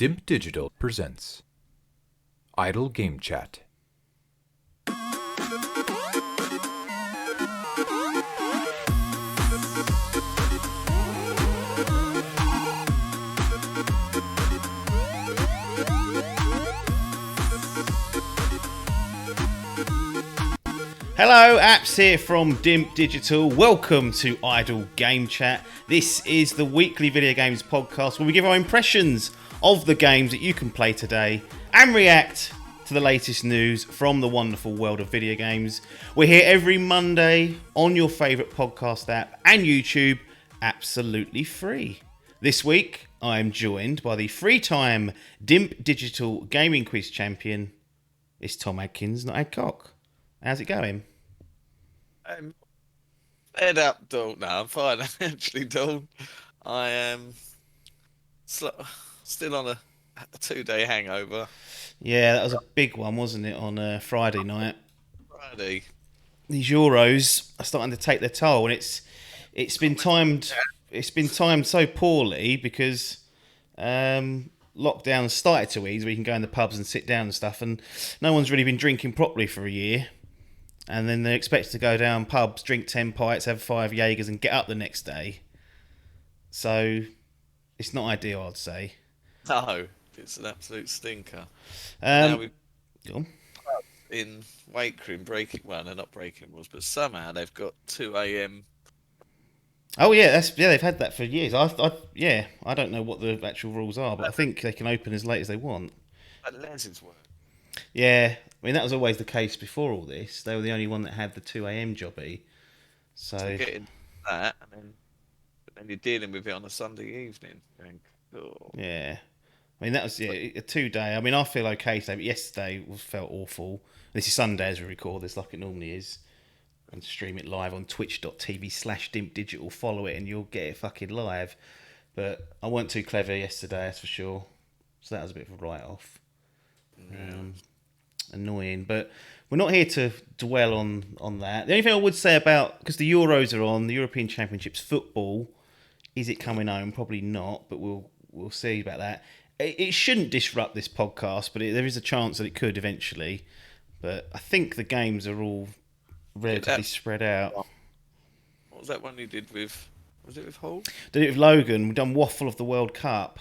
Dimp Digital presents Idle Game Chat. Hello, Apps here from Dimp Digital. Welcome to Idle Game Chat. This is the weekly video games podcast where we give our impressions of the games that you can play today and react to the latest news from the wonderful world of video games. We're here every Monday on your favourite podcast app and YouTube, absolutely free. This week, I'm joined by the three-time Dimp Digital Gaming Quiz champion. It's Tom Adkins, not Adcock. How's it going? I'm fed up, Dawn. No, I'm fine. I actually don't. I am still on a 2-day hangover. Yeah, that was a big one, wasn't it, on Friday night? Friday. These Euros are starting to take their toll, and it's been timed so poorly because lockdown started to ease, where you can go in the pubs and sit down and stuff, and no one's really been drinking properly for a year. And then they're expected to go down pubs, drink 10 pints, have 5 Jaegers and get up the next day. So it's not ideal, I'd say. No, it's an absolute stinker. Um, Now we've in Wakering breaking. Well, they're not breaking rules, but somehow they've got 2 a.m. Oh yeah, they've had that for years. I don't know what the actual rules are, but I think they can open as late as they want. at Les's work. Yeah, I mean that was always the case before all this. They were the only one that had the 2 a.m. jobby. So Getting that, and then you're dealing with it on a Sunday evening. Going, oh. yeah, I mean that was a 2-day. I mean I feel okay today, but yesterday felt awful. This is Sunday as we record this, like it normally is. And stream it live on twitch.tv/Dimp Digital. Follow it and you'll get it fucking live. But I weren't too clever yesterday, that's for sure. So that was a bit of a write-off. Yeah. Annoying. But we're not here to dwell on that. The only thing I would say about, because the Euros are on, the European Championships football, is it coming home? Probably not, but we'll see about that. It shouldn't disrupt this podcast, but there is a chance that it could eventually. But I think the games are all relatively spread out. What was that one you did with? Was it with Hull? Did it with Logan. We've done Waffle of the World Cup.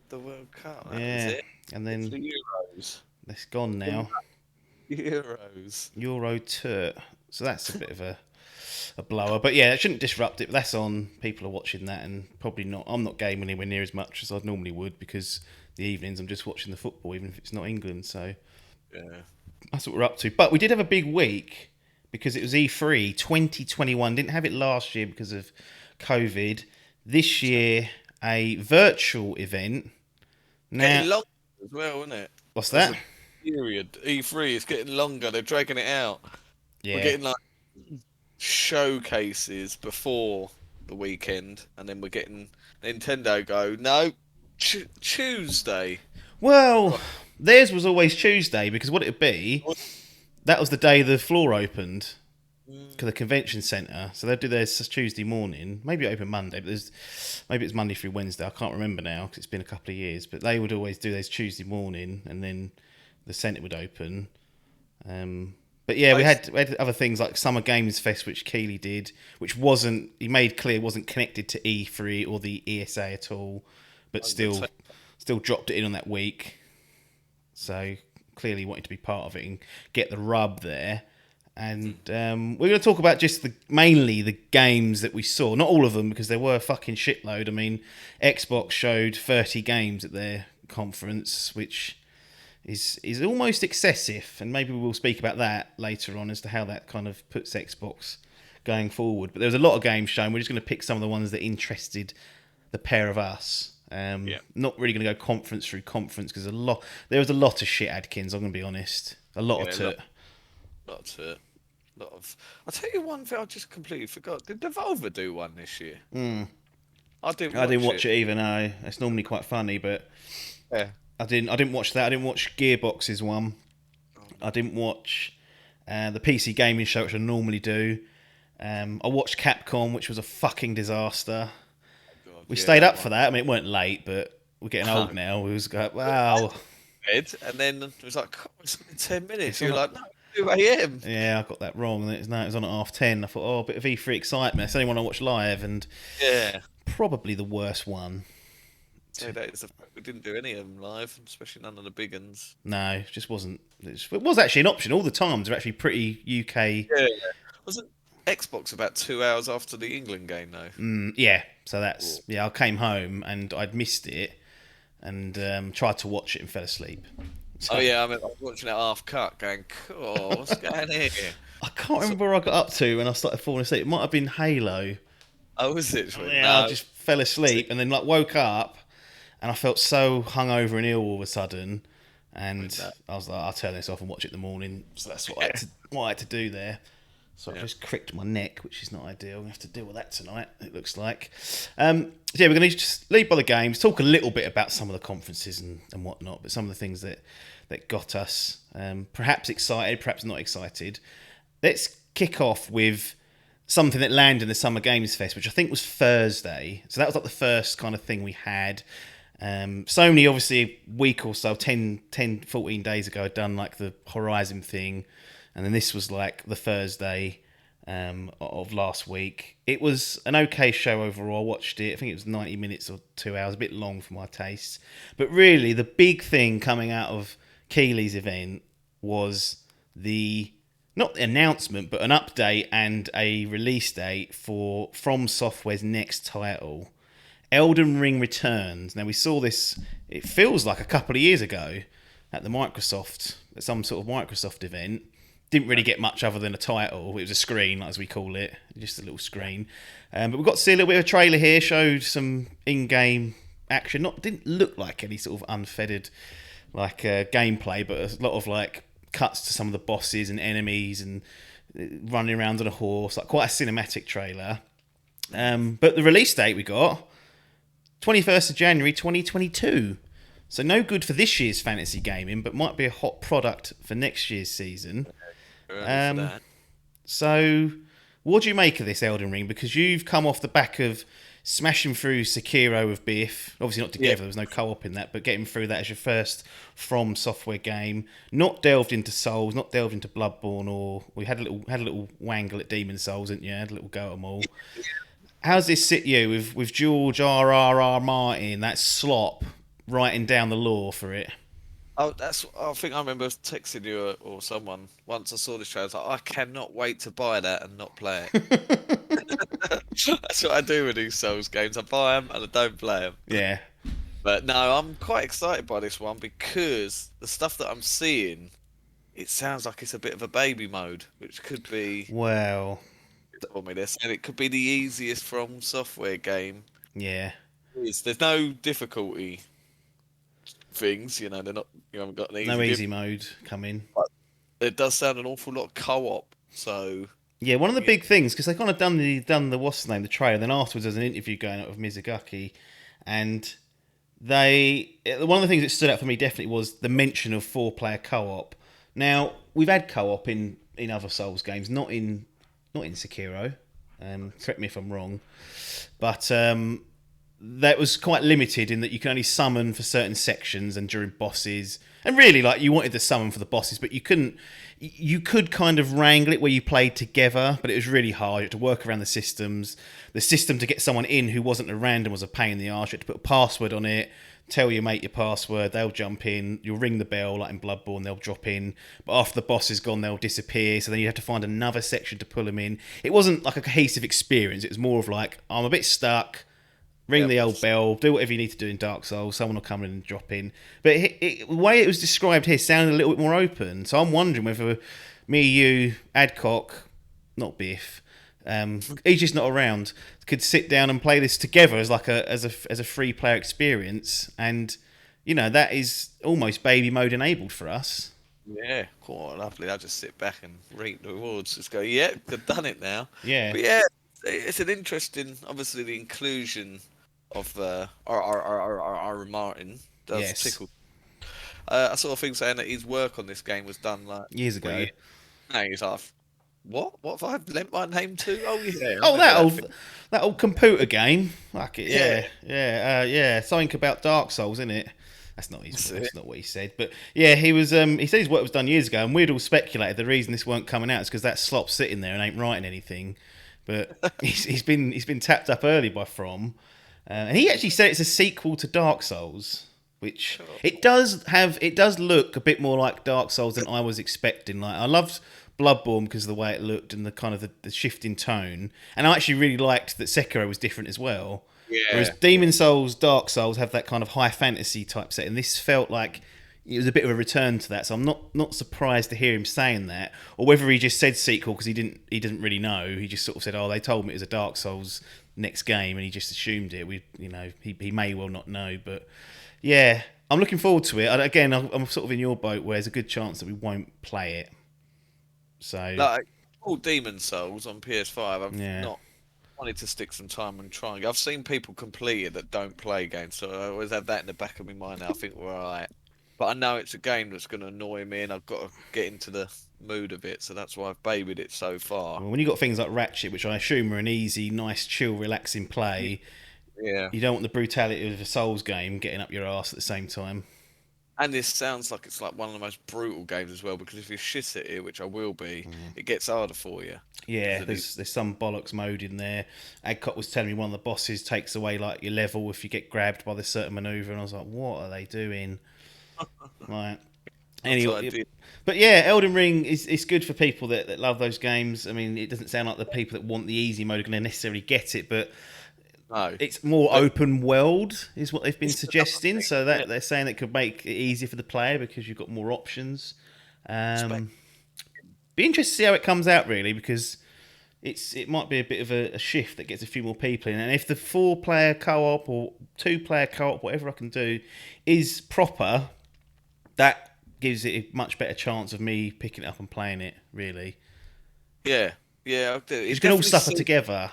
The World Cup. That Yeah, was it. and then It's the Euros. it's gone now. Euros. Euro tour. So that's a bit of a blower. But yeah, it shouldn't disrupt it. But that's on. People are watching that, and probably not. I'm not gaming anywhere near as much as I normally would because the evenings I'm just watching the football, even if it's not England. So Yeah. that's what we're up to. But we did have a big week because it was E3 2021. Didn't have it last year because of COVID. This year, a virtual event. Getting Now, longer as well, isn't it? what's that? Period. E3 is getting longer. They're dragging it out. Yeah. We're getting like showcases before the weekend, and then we're getting Nintendo go. No, Tuesday. Well, theirs was always Tuesday because what it'd be, that was the day the floor opened to the convention centre. So they'd do theirs Tuesday morning. Maybe it opened Monday, but maybe it's Monday through Wednesday. I can't remember now because it's been a couple of years. But they would always do theirs Tuesday morning, and then the centre would open. But yeah, we had other things like Summer Games Fest, which Keeley did, which he made clear wasn't connected to E3 or the ESA at all, but still dropped it in on that week. So clearly wanted to be part of it and get the rub there. And we're going to talk about just mainly the games that we saw. Not all of them, because there were a fucking shitload. I mean, Xbox showed 30 games at their conference, which is almost excessive. And maybe we'll speak about that later on as to how that kind of puts Xbox going forward. But there was a lot of games shown. We're just going to pick some of the ones that interested the pair of us. Not really going to go conference through conference because there was a lot of shit, Adkins. I'm going to be honest, a lot of it. I'll tell you one thing I just completely forgot. Did Devolver do one this year? I didn't watch it either. No, it's normally quite funny, but yeah, I didn't watch that. I didn't watch Gearbox's one. I didn't watch the PC gaming show, which I normally do. I watched Capcom, which was a fucking disaster. We stayed up for that. I mean, it weren't late, but we're getting old now. We was like, wow. Bed, and then it was like, "God, it's only 10 minutes." It's You're on like, no, 2 a.m. Yeah, I got that wrong. And it was on at 10:30. I thought, oh, a bit of E3 excitement. It's the only one I watched live, and Yeah. probably the worst one. So that is the fact we didn't do any of them live, especially none of the big ones. No, it just wasn't. It was actually an option. All the times are actually pretty UK. Yeah. Wasn't Xbox about 2 hours after the England game, though? Yeah, so that's I came home and I'd missed it, and tried to watch it and fell asleep. So, Oh yeah, I was watching it half cut, going, "Cool, what's going on here?" I can't remember where I got up to when I started falling asleep. It might have been Halo. Oh, was it? Yeah, No. I just fell asleep and then woke up, and I felt so hungover and ill all of a sudden, and I was like, I'll turn this off and watch it in the morning. So that's what I had to do there. So I just cricked my neck, which is not ideal. We have to deal with that tonight, it looks like. So yeah, we're going to just leave by the games, talk a little bit about some of the conferences and whatnot, but some of the things that got us perhaps excited, perhaps not excited. Let's kick off with something that landed in the Summer Games Fest, which I think was Thursday. So that was like the first kind of thing we had. Sony, obviously, a week or so, 10, 14 days ago, had done like the Horizon thing. And then this was like the Thursday of last week. It was an okay show overall. I watched it. I think it was 90 minutes or 2 hours, a bit long for my taste. But really, the big thing coming out of Keighley's event was not the announcement, but an update and a release date for From Software's next title. Elden Ring returns. Now, we saw this, it feels like a couple of years ago at some sort of Microsoft event. Didn't really get much other than a title. It was a screen, as we call it, just a little screen. But we got to see a little bit of a trailer here. Showed some in-game action. Didn't look like any sort of unfettered gameplay, but a lot of cuts to some of the bosses and enemies and running around on a horse. Quite a cinematic trailer. But the release date we got 21st of January 2022. So no good for this year's fantasy gaming, but might be a hot product for next year's season. So what do you make of this Elden Ring? Because you've come off the back of smashing through Sekiro with Biff. Obviously not together, there was no co-op in that, but getting through that as your first From Software game. Not delved into Souls, not delved into Bloodborne, or we had a little wangle at Demon Souls, didn't you? Had a little go at them all. How's this sit you with George R.R.R. Martin, that slop, writing down the lore for it? Oh, I think I remember texting you or someone once I saw this trailer. I was like, I cannot wait to buy that and not play it. That's what I do with these Souls games. I buy them and I don't play them. Yeah. But no, I'm quite excited by this one because the stuff that I'm seeing, it sounds like it's a bit of a baby mode, which could be. Well. Told me this, and it could be the easiest From Software game. Yeah. There's no difficulty things, they're not. You haven't got an easy mode coming. But it does sound an awful lot of co-op. So yeah, one of the big things, because they kind of done the what's the name, the trailer. Then afterwards, there's an interview going on with Mizugaki, and one of the things that stood out for me definitely was the mention of 4-player co-op. Now we've had co-op in other Souls games, not in Sekiro. Correct me if I'm wrong, but that was quite limited in that you can only summon for certain sections and during bosses. And really, you wanted to summon for the bosses, but you couldn't. You could kind of wrangle it where you played together, but it was really hard. You had to work around the systems. The system to get someone in who wasn't a random was a pain in the arse. You had to put a password on it, tell your mate your password, they'll jump in, you'll ring the bell like in Bloodborne, they'll drop in, but after the boss is gone, they'll disappear, so then you have to find another section to pull them in. It wasn't like a cohesive experience, it was more of I'm a bit stuck, ring the old bell, do whatever you need to do in Dark Souls, someone will come in and drop in. But the way it was described here sounded a little bit more open, so I'm wondering whether me, you, Adcock, not Biff, he's just not around, could sit down and play this together as a free player experience, and that is almost baby mode enabled for us. Yeah, quite lovely. I just sit back and reap the rewards. Just go, yeah, they've done it now. Yeah, but yeah, it's an interesting. Obviously, the inclusion of R. Martin does tickle. I saw a thing saying that his work on this game was done years ago. No, he's off. What have I lent my name to? Oh yeah, I Oh, remember that thing. that old computer game. Fuck it, Yeah, yeah. Something about Dark Souls, isn't it? That's not his. that's it. That's not what he said. But yeah, he was. He said his work was done years ago, and we'd all speculated the reason this weren't coming out is because that slop's sitting there and ain't writing anything. But he's been tapped up early by From, and he actually said it's a sequel to Dark Souls, which it does have. It does look a bit more like Dark Souls than I was expecting. Like I loved Bloodborne because of the way it looked and the kind of the shift in tone, and I actually really liked that Sekiro was different as well. Whereas Yeah, Demon Souls, Dark Souls have that kind of high fantasy type set, and this felt like it was a bit of a return to that. So I'm not surprised to hear him saying that, or whether he just said sequel because he didn't really know. He just sort of said, "Oh, they told me it was a Dark Souls next game," and he just assumed it. He may well not know, but yeah, I'm looking forward to it. Again, I'm sort of in your boat where there's a good chance that we won't play it. So like all Demon Souls on PS5. I've yeah. not wanted to stick some time and try. I've seen people complete it that don't play games, so I always have that in the back of my mind. Now I think we're alright, but I know it's a game that's going to annoy me, and I've got to get into the mood of it. So that's why I've babied it so far. Well, when you got things like Ratchet, which I assume are an easy, nice, chill, relaxing play, Yeah. you don't want the brutality of a Souls game getting up your ass at the same time. And this sounds like it's like one of the most brutal games as well, because if you're shit at it, which I will be, it gets harder for you. Yeah, 'Cause of these- there's some bollocks mode in there. Adcott was telling me one of the bosses takes away like your level if you get grabbed by this certain maneuver, and I was like, what are they doing? Right. That's what I Anyway, did. but yeah, Elden Ring is good for people that love those games. I mean, it doesn't sound like the people that want the easy mode are going to necessarily get it, but No. it's more But open world is what they've been this is another suggesting. thing, So yeah. that they're saying it could make it easier for the player because you've got more options. Spec- Be interested to see how it comes out really, because it might be a bit of a shift that gets a few more people in. And if the 4-player co-op or 2-player co-op, whatever I can do, is proper, that gives it a much better chance of me picking it up and playing it. Really, Yeah. Yeah, I do. because It you can all definitely suffer seems together,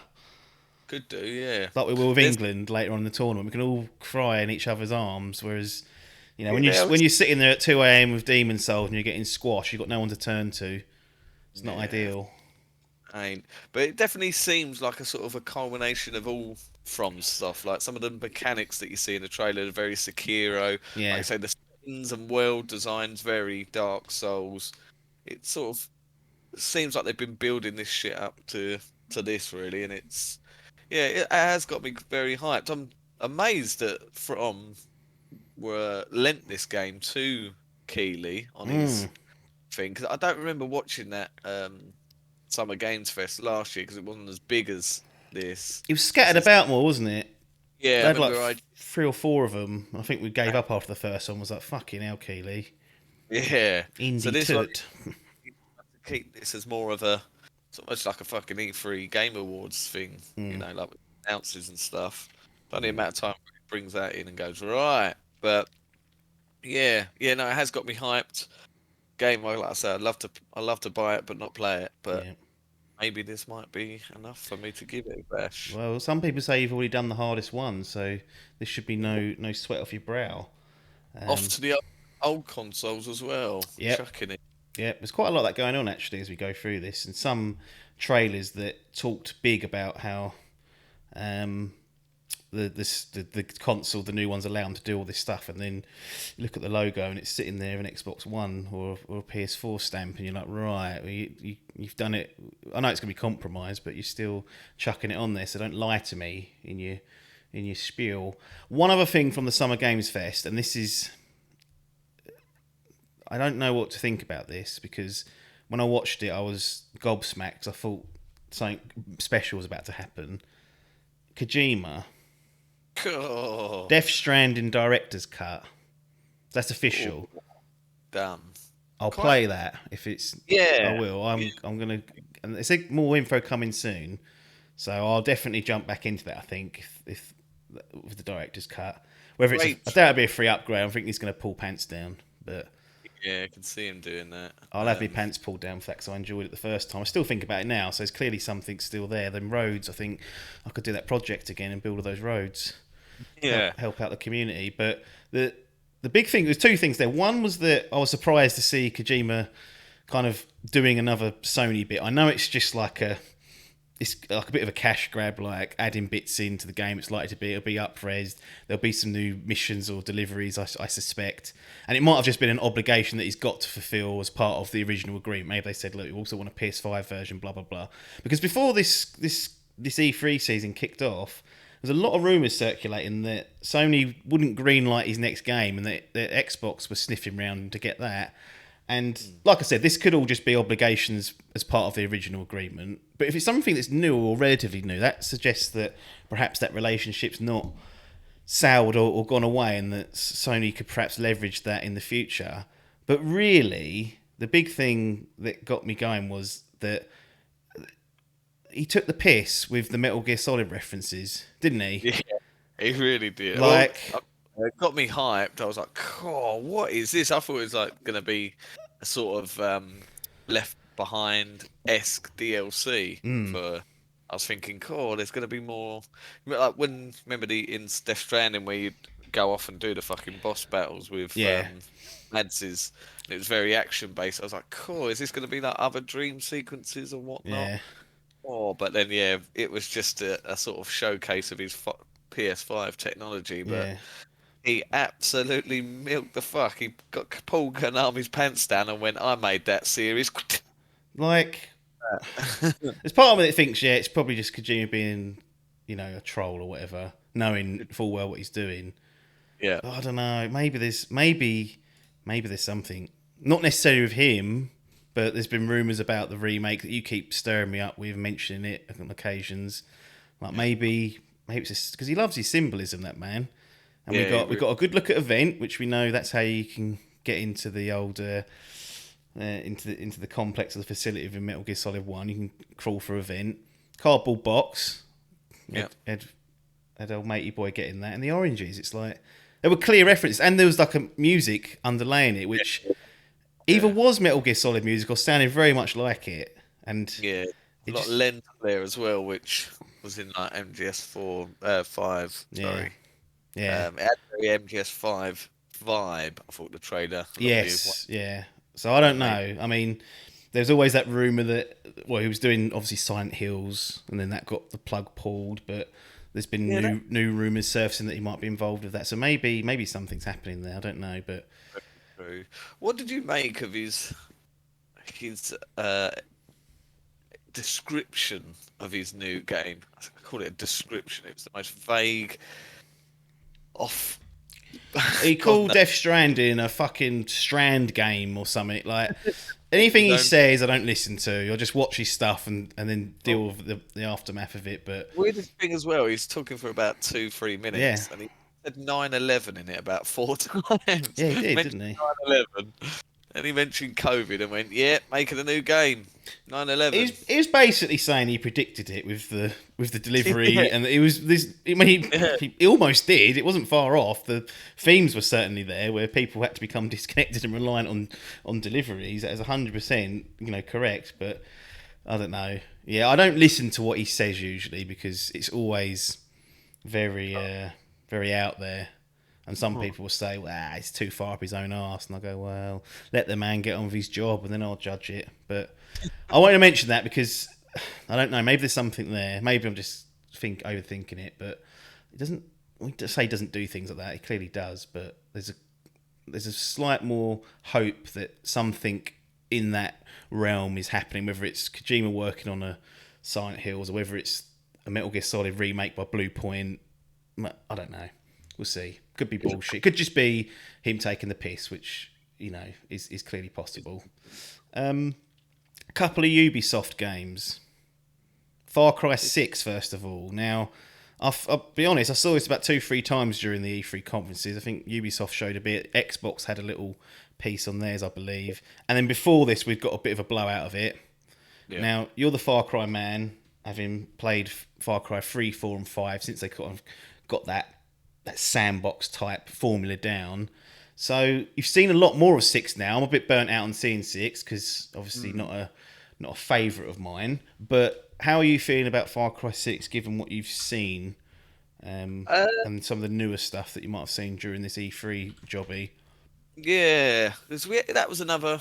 could do, yeah. like we will with There's, England later on in the tournament. We can all cry in each other's arms, whereas yeah, when you're sitting there at 2 a.m. with Demon Souls and you're getting squashed, you've got no one to turn to. It's not yeah, ideal. ain't. But it definitely seems like a sort of a culmination of all from stuff. Like some of the mechanics that you see in the trailer are very Sekiro. Like Yeah. I say, the skins and world designs very Dark Souls. It sort of seems like they've been building this shit up to this really, and it's yeah, it has got me very hyped. I'm amazed that From were lent this game to Keeley on his Mm. thing, because I don't remember watching that Summer Games Fest last year because it wasn't as big as this. It was This scattered is about more, wasn't it? yeah, They I had like remember I 3 or 4 of them. I think we gave up after the first one. Was like, fucking hell, Keeley. yeah. So Indie this one toot. keep this as more of a it's almost like a fucking E3 Game Awards thing, like with announcers and stuff. It's only a matter of time when it brings that in and goes right. But yeah, no, it has got me hyped. Game, like I said, I love to buy it but not play it. But Yeah. maybe this might be enough for me to give it a bash. Well, some people say you've already done the hardest one, so this should be no sweat off your brow. Off Um, to the old consoles as well. yep. Chucking it. Yeah, there's quite a lot of that going on actually as we go through this, and some trailers that talked big about how um, the console, the new ones, allow them to do all this stuff, and then you look at the logo and it's sitting there an Xbox One or a PS4 stamp, and you're like, right, well, you've done it. I know it's going to be compromised, but you're still chucking it on there. So don't lie to me in your spiel. One other thing from the Summer Games Fest, and this is, I don't know what to think about this, because when I watched it, I was gobsmacked 'cause I thought something special was about to happen. Kojima, Oh, Death Stranding director's cut. That's official. damn. I'll Quite. play that if it's. I Yeah. will. I'm gonna. And they said more info coming soon, so I'll definitely jump back into that. I think if with the director's cut, whether it's, I Great. doubt it'll be a free upgrade. I think he's gonna pull pants down, but Yeah, I can see him doing that. I'll have my pants pulled down for that because I enjoyed it the first time. I still think about it now, so there's clearly something still there. Them roads, I think I could do that project again and build all those roads. Yeah. Help out the community. But the big thing, there's 2 things there. One was that I was surprised to see Kojima kind of doing another Sony bit. I know it's just like it's like a bit of a cash grab, like adding bits into the game. It's likely to be, it'll be up-resed. There'll be some new missions or deliveries, I suspect. And it might have just been an obligation that he's got to fulfill as part of the original agreement. Maybe they said, look, we also want a PS5 version, blah, blah, blah. Because before this E3 season kicked off, there's a lot of rumours circulating that Sony wouldn't greenlight his next game and that Xbox was sniffing around to get that. And like I said, this could all just be obligations as part of the original agreement. But if it's something that's new or relatively new, that suggests that perhaps that relationship's not soured or gone away, and that Sony could perhaps leverage that in the future. But really, the big thing that got me going was that he took the piss with the Metal Gear Solid references, didn't he? Yeah, he really did. Like, it got me hyped. I was like, "Oh, what is this?" I thought it was like going to be a sort of Left Behind esque DLC for. I was thinking, "Oh, there's going to be more." Like when remember in Death Stranding where you'd go off and do the fucking boss battles with Mads. It was very action based. I was like, "Cool, is this going to be like other dream sequences or whatnot?" yeah. Oh, but then it was just a sort of showcase of his PS5 technology, but. Yeah. He absolutely milked the fuck. He got Paul Konami's pants down and went, I made that series. Like, there's part of me that thinks, it's probably just Kojima being, a troll or whatever, knowing full well what he's doing. Yeah. But I don't know. Maybe there's something. Not necessarily with him, but there's been rumours about the remake that you keep stirring me up with, mentioning it on occasions. Like maybe it's just because he loves his symbolism, that man. And we got a good look at Event, which we know that's how you can get into the old into the complex of the facility of Metal Gear Solid 1. You can crawl through Event. Cardboard box. Yeah. Had old matey boy getting that. And the oranges, it's like there were clear references, and there was like a music underlaying it, which either was Metal Gear Solid music or sounded very much like it. And a lot of lens there as well, which was in like MGS5. Sorry. Yeah. It had the MGS5 vibe. I thought the trailer. Yes. Yeah. So I don't know. I mean, there's always that rumor that he was doing obviously Silent Hills, and then that got the plug pulled. But there's been new rumors surfacing that he might be involved with that. So maybe something's happening there. I don't know, but. What did you make of his description of his new game? I call it a description. It was the most vague. He called Death Stranding a fucking Strand game or something. Like anything he says, I don't listen to. I just watch his stuff and then deal with the aftermath of it. But weirdest thing as well, he's talking for about 2-3 minutes, and he said 9/11 in it about 4 times. Yeah, he did, didn't he? 9/11. And he mentioned COVID and went, making a new game. 9/11. He was basically saying he predicted it with the delivery, and it was this. I mean, he almost did. It wasn't far off. The themes were certainly there, where people had to become disconnected and reliant on deliveries. That is 100%, correct. But I don't know. Yeah, I don't listen to what he says usually because it's always very very out there. And some people will say, well, it's too far up his own arse. And I go, well, let the man get on with his job and then I'll judge it. But I want to mention that because, I don't know, maybe there's something there. Maybe I'm just overthinking it. But it doesn't, we say he doesn't do things like that. He clearly does. But there's a slight more hope that something in that realm is happening, whether it's Kojima working on a Silent Hills or whether it's a Metal Gear Solid remake by Blue Point. I don't know. We'll see. Could be bullshit. Could just be him taking the piss, which, is clearly possible. A couple of Ubisoft games. Far Cry 6, first of all. Now, I'll be honest, I saw this about 2-3 times during the E3 conferences. I think Ubisoft showed a bit. Xbox had a little piece on theirs, I believe. And then before this, we've got a bit of a blowout of it. Yeah. Now, you're the Far Cry man, having played Far Cry 3, 4 and 5 since they kind of got that sandbox type formula down. So you've seen a lot more of 6 now. I'm a bit burnt out on seeing 6 because obviously not a favourite of mine. But how are you feeling about Far Cry 6 given what you've seen and some of the newer stuff that you might have seen during this E3 jobby? Yeah, 'cause that was another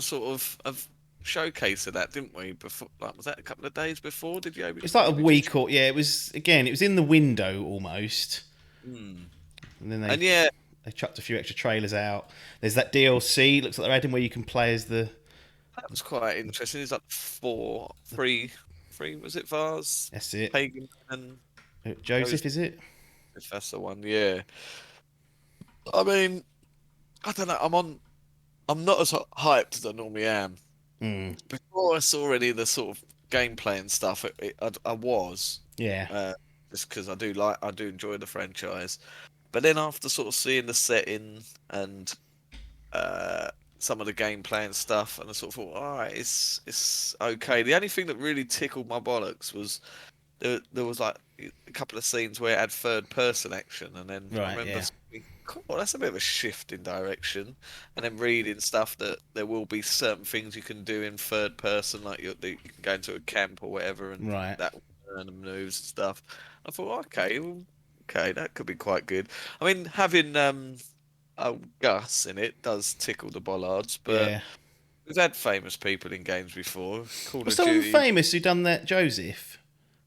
sort of showcase of that, didn't we? Before, like, was that a couple of days before? It's like a Did we just? week or yeah. It was again. It was in the window almost, Hmm. and then And yeah, they chucked a few extra trailers out. There's that DLC. Looks like they're adding where you can play as the. that was quite interesting. It's like three. Was it Vars, That's it. Pagan, and Joseph, is it? if that's the one? Yeah. I mean, I don't know. I'm not as hyped as I normally am. Mm, Before I saw any of the sort of gameplay and stuff, I was yeah. uh, just because I do enjoy the franchise. But then after sort of seeing the setting and uh, some of the gameplay and stuff, and I sort of thought, all right, it's okay. The only thing that really tickled my bollocks was there was like a couple of scenes where it had third person action, and then I Right. remember Yeah. thinking, cool, that's a bit of a shift in direction. And then reading stuff that there will be certain things you can do in third person, like you can go into a camp or whatever, and Right. that will learn the moves and stuff. I thought, okay, well, okay, that could be quite good. I mean, having Gus in it does tickle the bollards, but Yeah. we've had famous people in games before. Call Was of someone Duty. famous who done that? Joseph.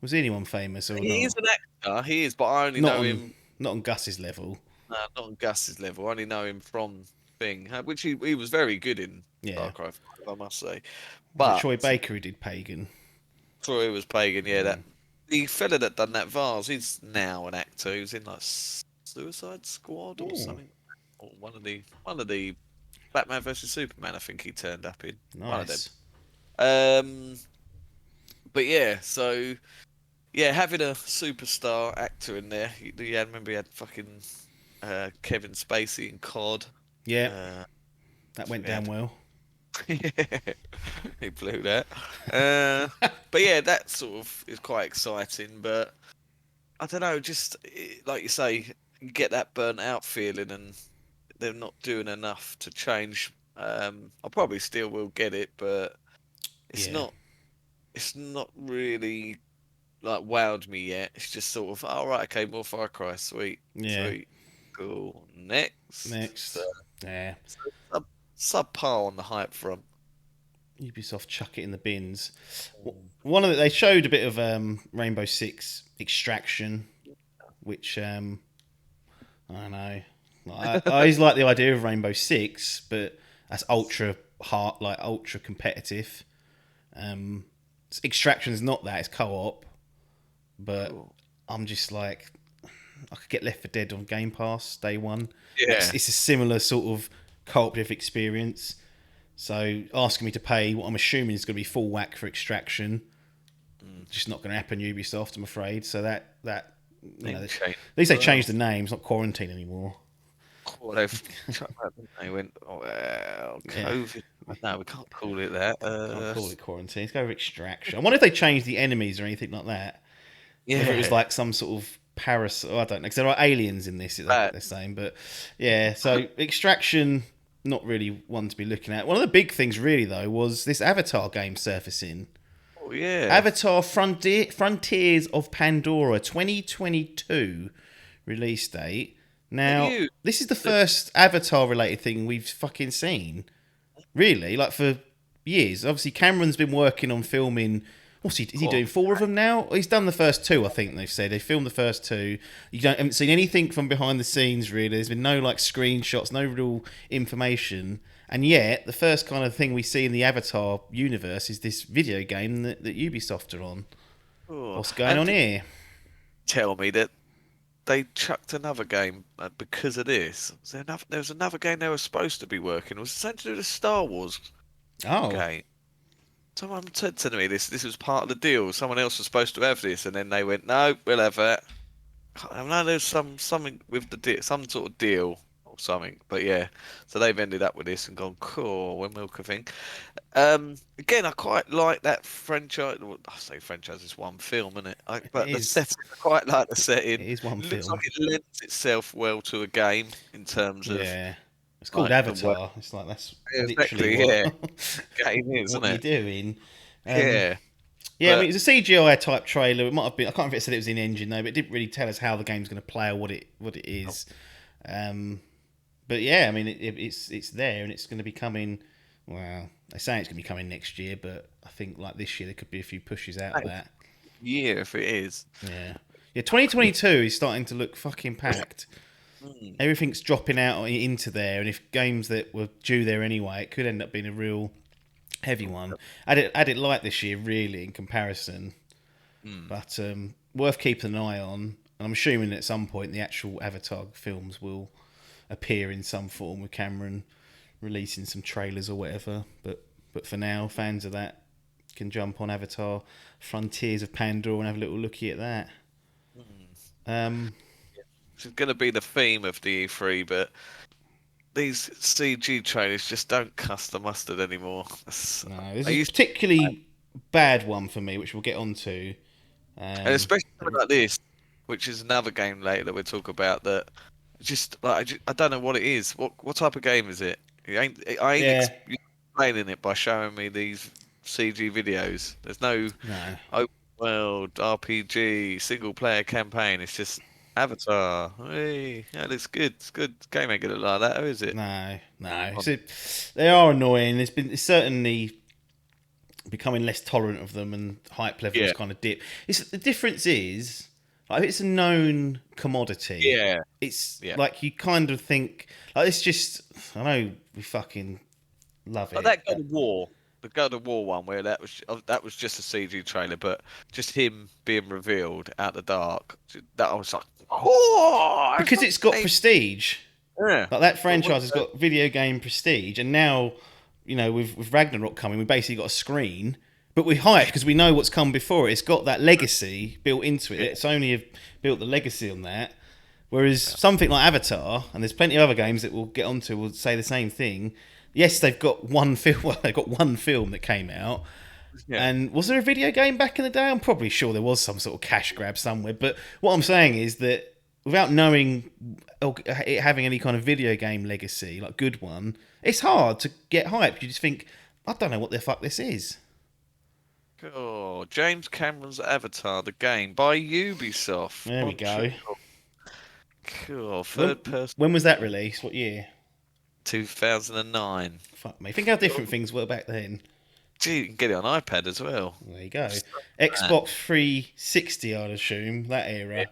Was anyone famous or He is not? an actor. He is, but I only Not know on. him. Not on Gus's level. Not on Gus's level. I only know him from Thing, which he was very good in Yeah. Far Cry 5, I must say. Was it But Troy Baker who did Pagan? Troy was pagan. Yeah, that the fella that done that Vars, he's now an actor. He was in like Suicide Squad or Oh, something, or one of the Batman versus Superman. I think he turned up in one of them. nice. Um, but yeah, so yeah, having a superstar actor in there. Yeah, I remember he had fucking Kevin Spacey in COD. Yeah, Uh, that went he had down well. he blew that. Uh, but yeah, that sort of is quite exciting. But I don't know, just like you say, you get that burnt out feeling, and they're not doing enough to change. I probably still will get it, but it's Yeah. not. It's not really like wowed me yet. It's just sort of, all right, okay, more Far Cry, sweet, Yeah. sweet, cool. Next, so, Next. Yeah. so subpar on the hype front. Ubisoft chuck it in the bins. Mm. One of they showed a bit of Rainbow Six Extraction, which I don't know. I always like the idea of Rainbow Six, but that's ultra hard, like ultra competitive. Um, Extraction's not that; it's co-op. But Cool. I'm just like, I could get Left 4 Dead on Game Pass day one. Yeah, It's a similar sort of cooperative experience. So asking me to pay what I'm assuming is going to be full whack for Extraction, mm. just not going to happen. Ubisoft, I'm afraid. So that Name at change. least they Well, changed the name. It's not Quarantine anymore. well, they've chucked that, didn't they went, oh, well, Yeah, COVID. No, we can't call it that. can't call it Quarantine. Let's go with Extraction. I wonder if they changed the enemies or anything like that. Whether it was Yeah, like some sort of parasite, I don't know, because there are aliens in this. that. They're saying, but yeah. So Extraction, not really one to be looking at. One of the big things, really, though, was this Avatar game surfacing. Oh yeah. Avatar Frontiers of Pandora 2022 release date. Are Now, you? this is the The, first Avatar related thing we've fucking seen. Really, like for years. Obviously, Cameron's been working on filming. What's he? Is he oh, doing four of them now? He's done the first two, I think they've said. They filmed the first two. Haven't seen anything from behind the scenes really. There's been no like screenshots, no real information. And yet, the first kind of thing we see in the Avatar universe is this video game that Ubisoft are on. oh. What's going And on did you here? tell me that they chucked another game because of this? There was another game they were supposed to be working. It was something to do with the Star Wars Oh, game. Someone said to me this was part of the deal. Someone else was supposed to have this, and then they went, "No, we'll have that." I know there's something with the some sort of deal or something, but yeah. So they've ended up with this and gone, "Cool, we'll milk a thing." Again, I quite like that franchise. Well, I say franchise is one film, isn't it? it But the is. setting, I quite like the It setting. is one It looks like film. it lends itself well to a game in terms of Yeah. It's called like the way. Avatar. It's like that's literally Exactly, what yeah. Game is, isn't what you're it? doing. Um, Yeah, Yeah, I mean, but it was a CGI type trailer. It might have been. I can't remember if it said it was in engine though, but it didn't really tell us how the game's going to play or what it oh, is. Um, but yeah, I mean, it's there and it's going to be coming. Well, they say it's going to be coming next year, but I think like this year there could be a few pushes out of that. Yeah, if it is. Yeah, yeah. 2022 is starting to look fucking packed. Everything's dropping out into there, and if games that were due there anyway, it could end up being a real heavy one. I did light this year, really, in comparison, but worth keeping an eye on. And I'm assuming at some point the actual Avatar films will appear in some form with Cameron releasing some trailers or whatever. But for now, fans of that can jump on Avatar: Frontiers of Pandora and have a little looky at that. It's going to be the theme of the E3, but these CG trailers just don't cuss the mustard anymore. No, this is a particularly bad one for me, which we'll get onto. And especially something like this, which is another game later that we'll talk about. That just like I don't know what it is. What type of game is it? I ain't explaining it by showing me these CG videos. There's no open world RPG single player campaign. It's just Avatar. Hey, that looks good. It's good. Game ain't gonna look like that, is it? No. They are annoying. It's certainly becoming less tolerant of them, and hype levels kind of dip. The difference is, like, it's a known commodity. Yeah. It's like you kind of think, like, it's just, I know we fucking love it. Like that God of War, the God of War one, where that was just a CG trailer, but just him being revealed out the dark. That I was like, oh, because it's got prestige. Yeah. Like that franchise has got video game prestige, and now, you know, with Ragnarok coming, we basically got a screen, but we're hyped because we know what's come before it. It's got that legacy built into it. It's only built the legacy on that. Whereas something like Avatar, and there's plenty of other games that we'll get onto, will say the same thing. Yes, they've got one film. Well, they've got one film that came out. Yeah. And was there a video game back in the day? I'm probably sure there was some sort of cash grab somewhere. But what I'm saying is that without knowing it having any kind of video game legacy, like good one, it's hard to get hyped. You just think, I don't know what the fuck this is. Oh, James Cameron's Avatar, the game by Ubisoft. There we go. Cool. Third person. When was that released? What year? 2009. Fuck me. Think how different things were back then. Gee, you can get it on iPad as well. There you go. Xbox 360, I'd assume, that era.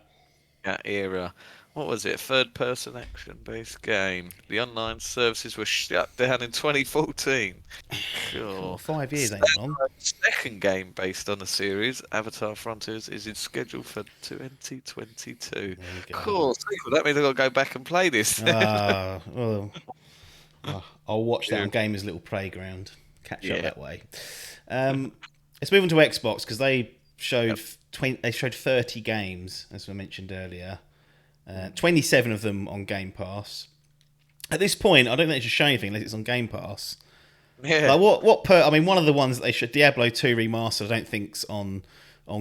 That era. What was it? Third-person action-based game. The online services were shut down in 2014. Cool. 5 years ain't long. Second game based on the series, Avatar Frontiers, is in schedule for 2022. Cool. That means I've got to go back and play this. Well, I'll watch that on Gamers Little Playground. Catch up that way. Let's move on to Xbox, because they showed 30 games, as I mentioned earlier. 27 of them on Game Pass. At this point, I don't think they should show anything unless it's on Game Pass. Yeah. Like I mean, one of the ones that they showed, Diablo 2 Remastered, I don't think's on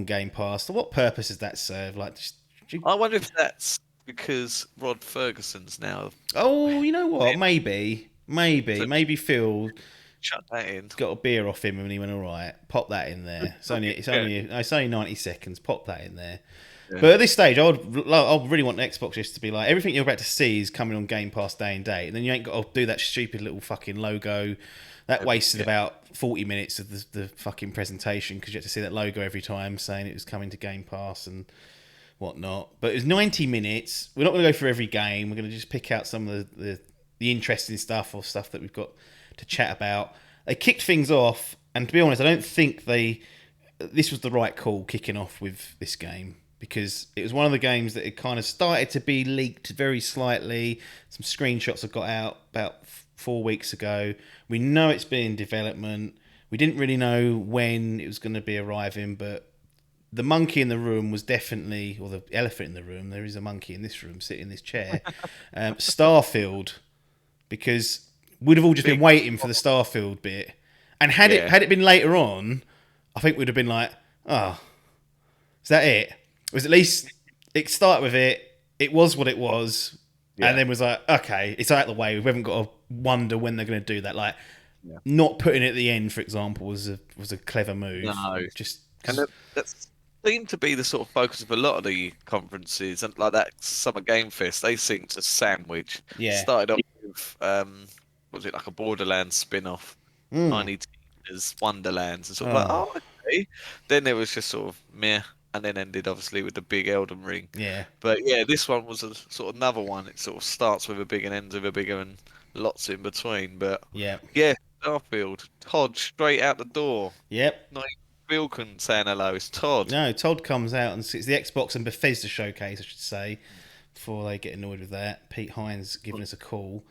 Game Pass. So what purpose does that serve? Like, I wonder if that's because Rod Ferguson's now. Oh, you know what? Maybe Phil shut that in. Got a beer off him and he went, all right, pop that in there. It's only 90 seconds. Pop that in there. Yeah. But at this stage, I really want Xbox just to be like, everything you're about to see is coming on Game Pass day and date, and then you ain't got to do that stupid little fucking logo. That wasted about 40 minutes of the fucking presentation, because you had to see that logo every time saying it was coming to Game Pass and whatnot. But it was 90 minutes. We're not going to go through every game. We're going to just pick out some of the interesting stuff, or stuff that we've got to chat about. They kicked things off, and to be honest, I don't think this was the right call, kicking off with this game, because it was one of the games that it kind of started to be leaked very slightly. Some screenshots have got out about 4 weeks ago. We know it's been in development. We didn't really know when it was going to be arriving, but the monkey in the room was definitely, or the elephant in the room, there is a monkey in this room sitting in this chair, Starfield, because we'd have all just been waiting for the Starfield bit. And had it been later on, I think we'd have been like, oh, is that it? It was at least, it started with it was what it was, and then was like, okay, it's out of the way. We haven't got to wonder when they're going to do that. Like, not putting it at the end, for example, was a clever move. No, just and seem to be the sort of focus of a lot of the conferences, and like that Summer Game Fest, they seem to sandwich. Yeah. Started off with what was it, like a Borderlands spin-off, Mm. Tiny Tina's Wonderlands, and sort of like, Oh, oh, okay. Then there was just sort of meh, and then ended obviously with the big Elden Ring. yeah. But yeah, this one was a sort of another one. It sort of starts with a big and ends with a bigger, and lots in between. But Yeah. yeah, Starfield, Todd straight out the door. Yep. Not even Vilken saying hello. It's Todd. No, Todd comes out and it's the Xbox and Bethesda showcase, I should say, before they get annoyed with that. Pete Hines giving us a call.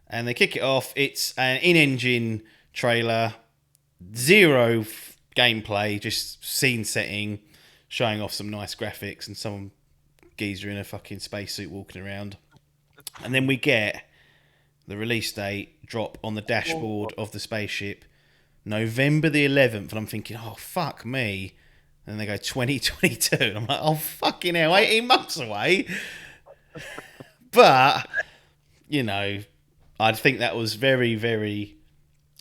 And they kick it off. It's an in engine trailer, zero gameplay, just scene setting, showing off some nice graphics and some geezer in a fucking spacesuit walking around. And then we get the release date drop on the dashboard of the spaceship, November the 11th. And I'm thinking, oh, fuck me. And they go 2022. And I'm like, oh, fucking hell, 18 months away. But, you know, I think that was very, very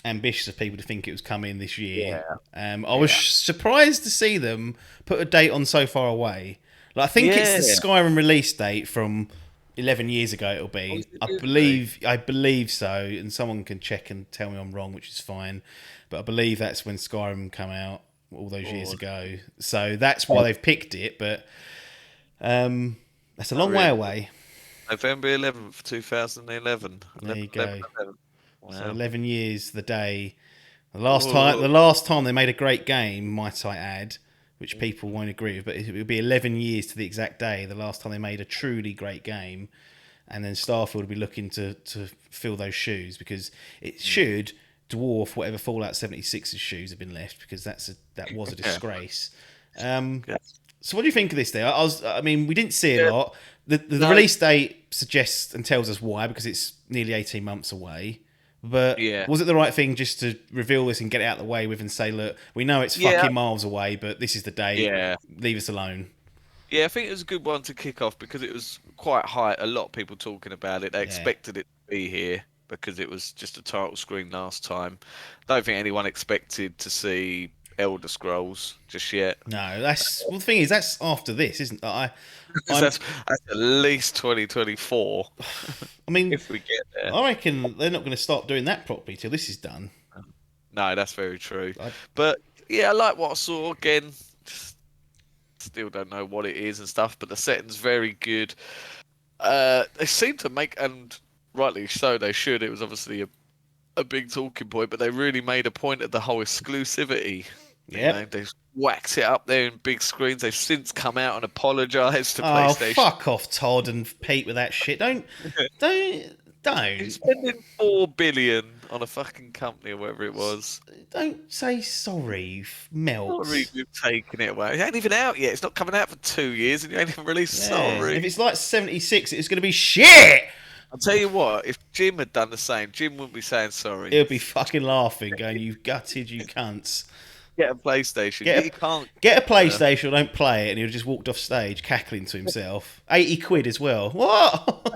ambitious of people to think it was coming this year. I was surprised to see them put a date on so far away. Like, I think it's the Yeah. Skyrim release date from 11 years ago. It'll be. I believe so, and someone can check and tell me I'm wrong, which is fine. But I believe that's when Skyrim came out all those years ago. So that's why they've picked it. But that's a long way away. November 11th, 2011. There 11, you 11, go. 11. So Wow. 11 years, the day. The Oh, last time they made a great game, might I add, which people won't agree with, but it will be 11 years to the exact day, the last time they made a truly great game. And then Starfield will be looking to fill those shoes because it should dwarf whatever Fallout 76's shoes have been left because that was a yeah. disgrace. Yeah. So what do you think of this day? I mean, we didn't see a Yeah. lot. The No, release date suggests and tells us why because it's nearly 18 months away. But yeah. was it the right thing just to reveal this and get it out of the way with and say, look, we know it's Yeah. fucking miles away, but this is the date. Yeah. Leave us alone. Yeah, I think it was a good one to kick off because it was quite high. A lot of people talking about it. They Yeah. expected it to be here because it was just a title screen last time. Don't think anyone expected to see Elder Scrolls just yet. No, the thing is, that's after this, isn't it? That's at least 2024 I mean, if we get there. I reckon they're not going to start doing that properly till this is done. No, that's very true. I, But yeah, I like what I saw again. Just still don't know what it is and stuff, but the setting's very good. They seem to make, and rightly so, they should. It was obviously a big talking point, but they really made a point of the whole exclusivity. Yep. They whacked it up there in big screens. They've since come out and apologised to Oh, PlayStation. fuck off, Todd and Pete with that shit. Don't. You're spending 4 billion on a fucking company or whatever it was. Don't say sorry, Melt. Sorry, you've taken it away. It ain't even out yet. It's not coming out for 2 years, and you ain't even released. Yeah. Sorry. If it's like 76, it's going to be shit. I'll tell you what. If Jim had done the same, Jim wouldn't be saying sorry. He'll be fucking laughing, going, "You gutted, you cunts." Get a PlayStation. Get You can't. a PlayStation, don't play it, and he'll just walked off stage cackling to himself. 80 quid as well. What?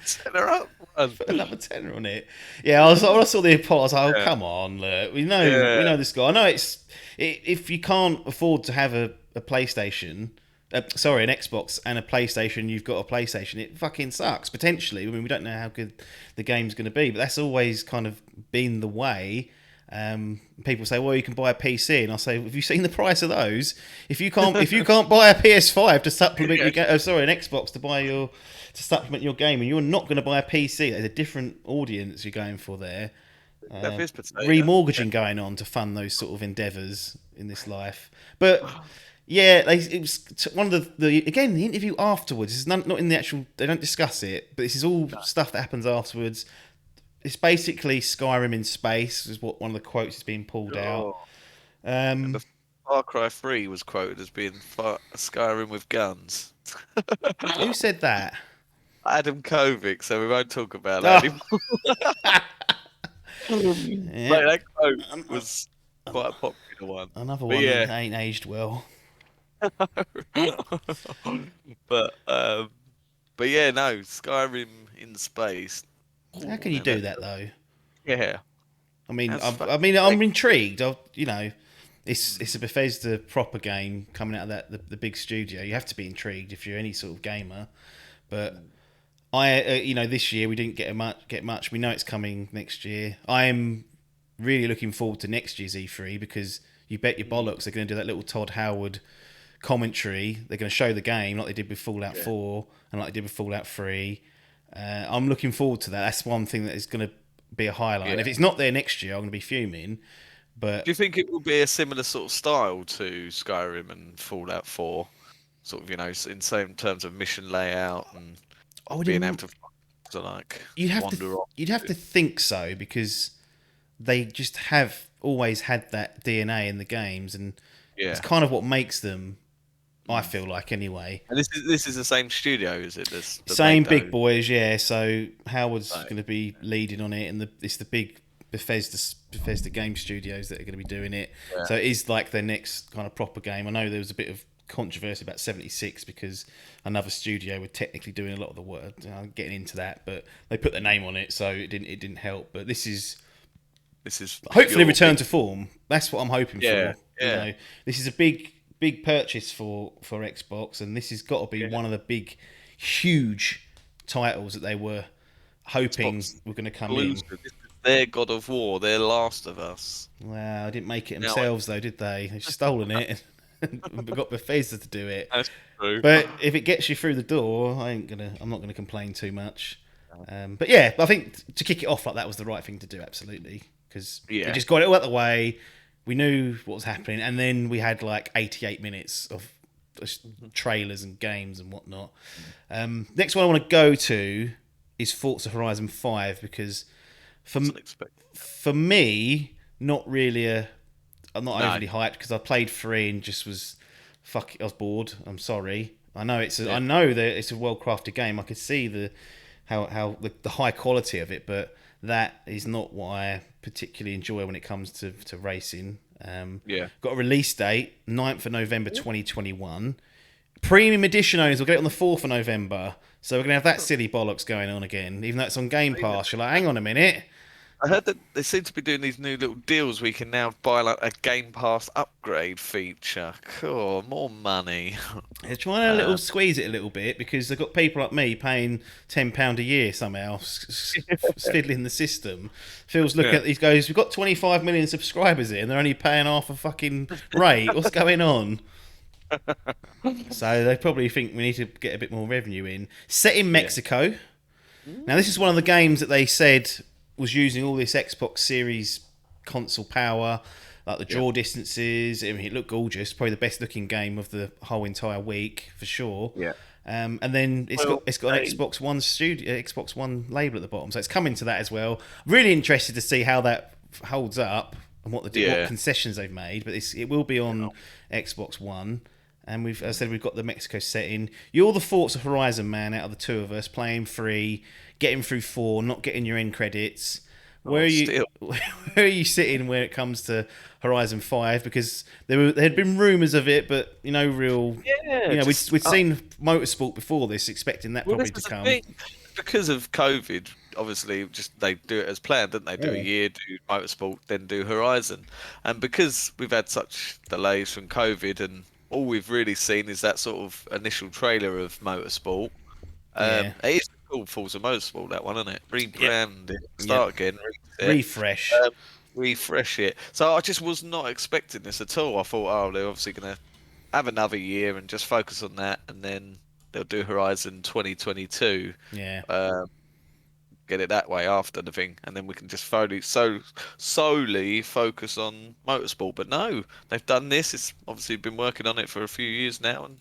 Set her up. Man. Put another tenner on it. Yeah, when I saw the report, I was like, "Oh, come on, look, we know this guy. I know if you can't afford to have a PlayStation, an Xbox and a PlayStation, you've got a PlayStation. It fucking sucks potentially. I mean, we don't know how good the game's going to be, but that's always kind of been the way." People say, "Well, you can buy a PC," and I say, "Have you seen the price of those? If you can't buy a PS5 to supplement your an Xbox to supplement your game, and you're not going to buy a PC, there's a different audience you're going for there. Remortgaging going on to fund those sort of endeavours in this life, but." Yeah, it was one of the interview afterwards is not in the actual. They don't discuss it, but this is all stuff that happens afterwards. It's basically Skyrim in space, is what one of the quotes is being pulled out. The Far Cry 3 was quoted as being Skyrim with guns. Who said that? Adam Kovic, so we won't talk about that anymore. Yeah. But that quote was quite a popular one. Another one that ain't aged well. But yeah, no, Skyrim in space. How can you do that though? Yeah. I'm intrigued. It's a Bethesda proper game coming out of the big studio. You have to be intrigued if you're any sort of gamer. But this year we didn't get much. We know it's coming next year. I am really looking forward to next year's E3 because you bet your bollocks they're going to do that little Todd Howard commentary. They're going to show the game like they did with Fallout 4 and like they did with Fallout 3. I'm looking forward to that. That's one thing that is going to be a highlight. And if it's not there next year, I'm going to be fuming. But Do you think it will be a similar sort of style to Skyrim and Fallout 4? Sort of, in same terms of mission layout and being able to like wander off. You'd have to think so because they just have always had that DNA in the games, and it's kind of what makes them. I feel like anyway. And this is the same studio, is it? The Same big boys, yeah. So Howard's going to be leading on it, and it's the big Bethesda game studios that are going to be doing it. Yeah. So it is like their next kind of proper game. I know there was a bit of controversy about 76 because another studio were technically doing a lot of the work. Getting into that, but they put their name on it, so it didn't help. But this is hopefully return to form. That's what I'm hoping for. Yeah. This is a big purchase for Xbox, and this has got to be one of the big, huge titles that they were hoping were going to come in. This is their God of War, their Last of Us. Wow, they didn't make it themselves though, did they? They've stolen it and got Bethesda to do it. That's true. But if it gets you through the door, I'm not gonna complain too much. But yeah, I think to kick it off like that was the right thing to do, absolutely, because we just got it all out the way. We knew what was happening, and then we had like 88 minutes of trailers and games and whatnot. Next one I want to go to is Forza Horizon 5 because for me, not really I'm not overly hyped because I played 3 and just was I was bored. I'm sorry. I know I know that it's a well crafted game. I could see the high quality of it, but that is not what I particularly enjoy when it comes to racing. Got a release date, 9th of November 2021. Premium edition owners will get it on the 4th of November. So we're going to have that silly bollocks going on again, even though it's on Game Pass. You're like, hang on a minute. I heard that they seem to be doing these new little deals where you can now buy like a Game Pass upgrade feature. Cool, more money. They're trying to squeeze it a little bit because they've got people like me paying £10 a year somehow, fiddling the system. Phil's looking at these goes, we've got 25 million subscribers here and they're only paying half a fucking rate. What's going on? So they probably think we need to get a bit more revenue in. Set in Mexico. Now this is one of the games that they said was using all this Xbox Series console power, like the draw distances. I mean, it looked gorgeous. Probably the best looking game of the whole entire week for sure. Yeah. And then it's got an Xbox One label at the bottom, so it's coming to that as well. Really interested to see how that holds up and what what concessions they've made. But it will be on Xbox One. And as I said, we've got the Mexico setting. You're the Forza Horizon man out of the two of us, playing 3, getting through 4, not getting your end credits. Where are you sitting when it comes to Horizon 5? Because there had been rumours of it, but we'd seen Motorsport before this, expecting that probably to come. Because of COVID, obviously, just they do it as planned, didn't they? Do a year, do Motorsport, then do Horizon. And because we've had such delays from COVID and all we've really seen is that sort of initial trailer of Motorsport. It is called Forza Motorsport, that one, isn't it? Rebrand it, start again, refresh. Refresh it. So I just was not expecting this at all. I thought, they're obviously going to have another year and just focus on that, and then they'll do Horizon 2022. Get it that way after the thing, and then we can just solely focus on Motorsport. But no, they've done this. It's obviously been working on it for a few years now, and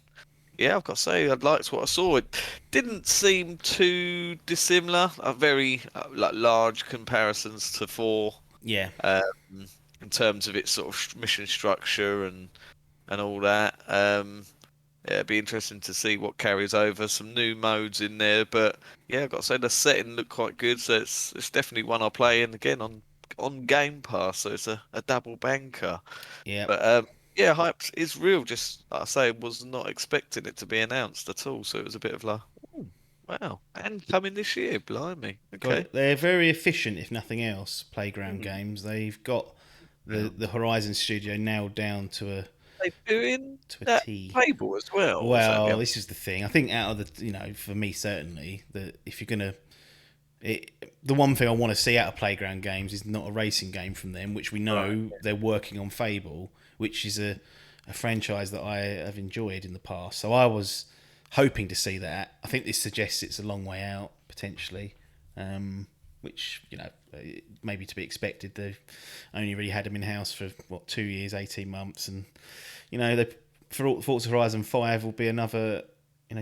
I've got to say, I liked what I saw. It didn't seem too dissimilar. Very large comparisons to 4. Yeah. In terms of its sort of mission structure and all that. It'd be interesting to see what carries over. Some new modes in there, but I've got to say the setting looked quite good. So it's definitely one I'll play in again on Game Pass. So it's a double banker. Yeah. But hype is real. Just like I say, was not expecting it to be announced at all. So it was a bit of like, oh, wow, and coming this year, blimey. Okay. They're very efficient, if nothing else. Playground games. They've got the Horizon studio nailed down to They doing a that T. Fable as well? Or is that the Well, other? this is the thing. I think out of the, for me certainly, that if you're gonna, the one thing I want to see out of Playground Games is not a racing game from them, which we know they're working on Fable, which is a franchise that I have enjoyed in the past. So I was hoping to see that. I think this suggests it's a long way out potentially, which maybe to be expected. They've only really had them in house for 2 years, 18 months, and Forza Horizon 5 will be another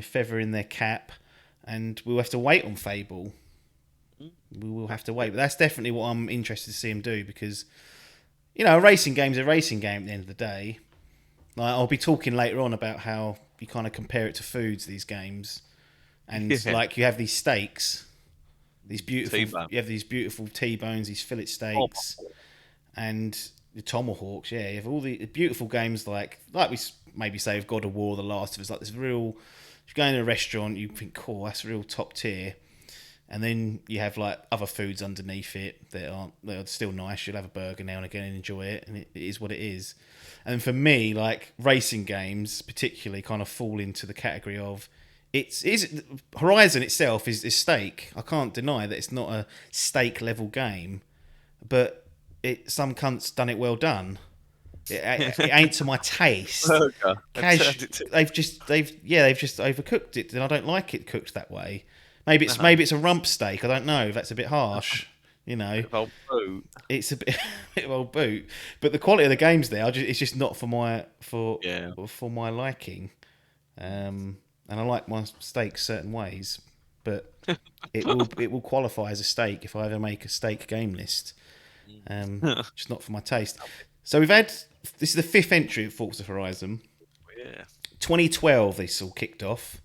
feather in their cap, and we'll have to wait on Fable. We will have to wait, but that's definitely what I'm interested to see them do, because a racing game's a racing game at the end of the day. Like, I'll be talking later on about how you kind of compare it to foods, these games, and like you have these steaks, these beautiful, T-bone. you have these beautiful T-bones, these fillet steaks, and the tomahawks. Yeah, you have all the beautiful games like we maybe say of God of War, The Last of Us, like this real. If you go into a restaurant, you think, cool, that's real top tier. And then you have like other foods underneath it that are still nice. You'll have a burger now and again and enjoy it, and it is what it is. And for me, like racing games, particularly, kind of fall into the category of Horizon itself is steak. I can't deny that it's not a steak level game, but some cunt's done it well done. It ain't to my taste. They've just overcooked it, and I don't like it cooked that way. Maybe it's a rump steak. I don't know. That's a bit harsh. Old boot. It's a bit, bit of old boot. But the quality of the games there, it's just not for my liking. And I like my steaks certain ways, but it will qualify as a steak if I ever make a steak game list. Just not for my taste. So this is the 5th entry of Forza Horizon. Yeah. 2012, this all kicked off.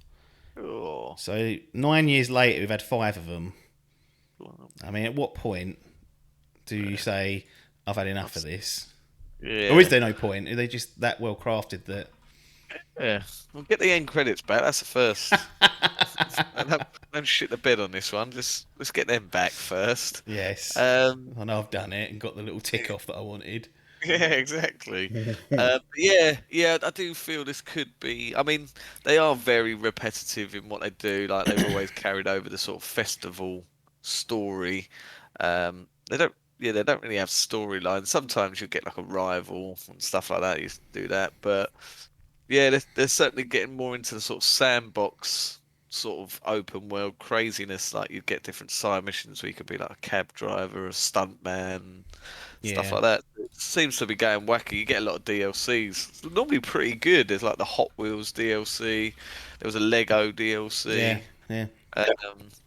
Oh. So 9 years later, we've had 5 of them. I mean, at what point do you say, I've had enough of this? Yeah. Or is there no point? Are they just that well crafted that... Yeah. We'll get the end credits back. That's the first. don't shit the bed on this one. Let's get them back first. Yes. I know I've done it and got the little tick off that I wanted. Yeah, exactly. Yeah, I do feel this could be. I mean, they are very repetitive in what they do. Like they've always carried over the sort of festival story. They don't really have storylines. Sometimes you get like a rival and stuff like that. You used to do that, but yeah, they're certainly getting more into the sort of sandbox, sort of open world craziness. Like you get different side missions where you could be like a cab driver, a stuntman, stuff like that. It seems to be going wacky. You get a lot of DLCs. It's normally pretty good. There's like the Hot Wheels DLC. There was a Lego DLC. Yeah.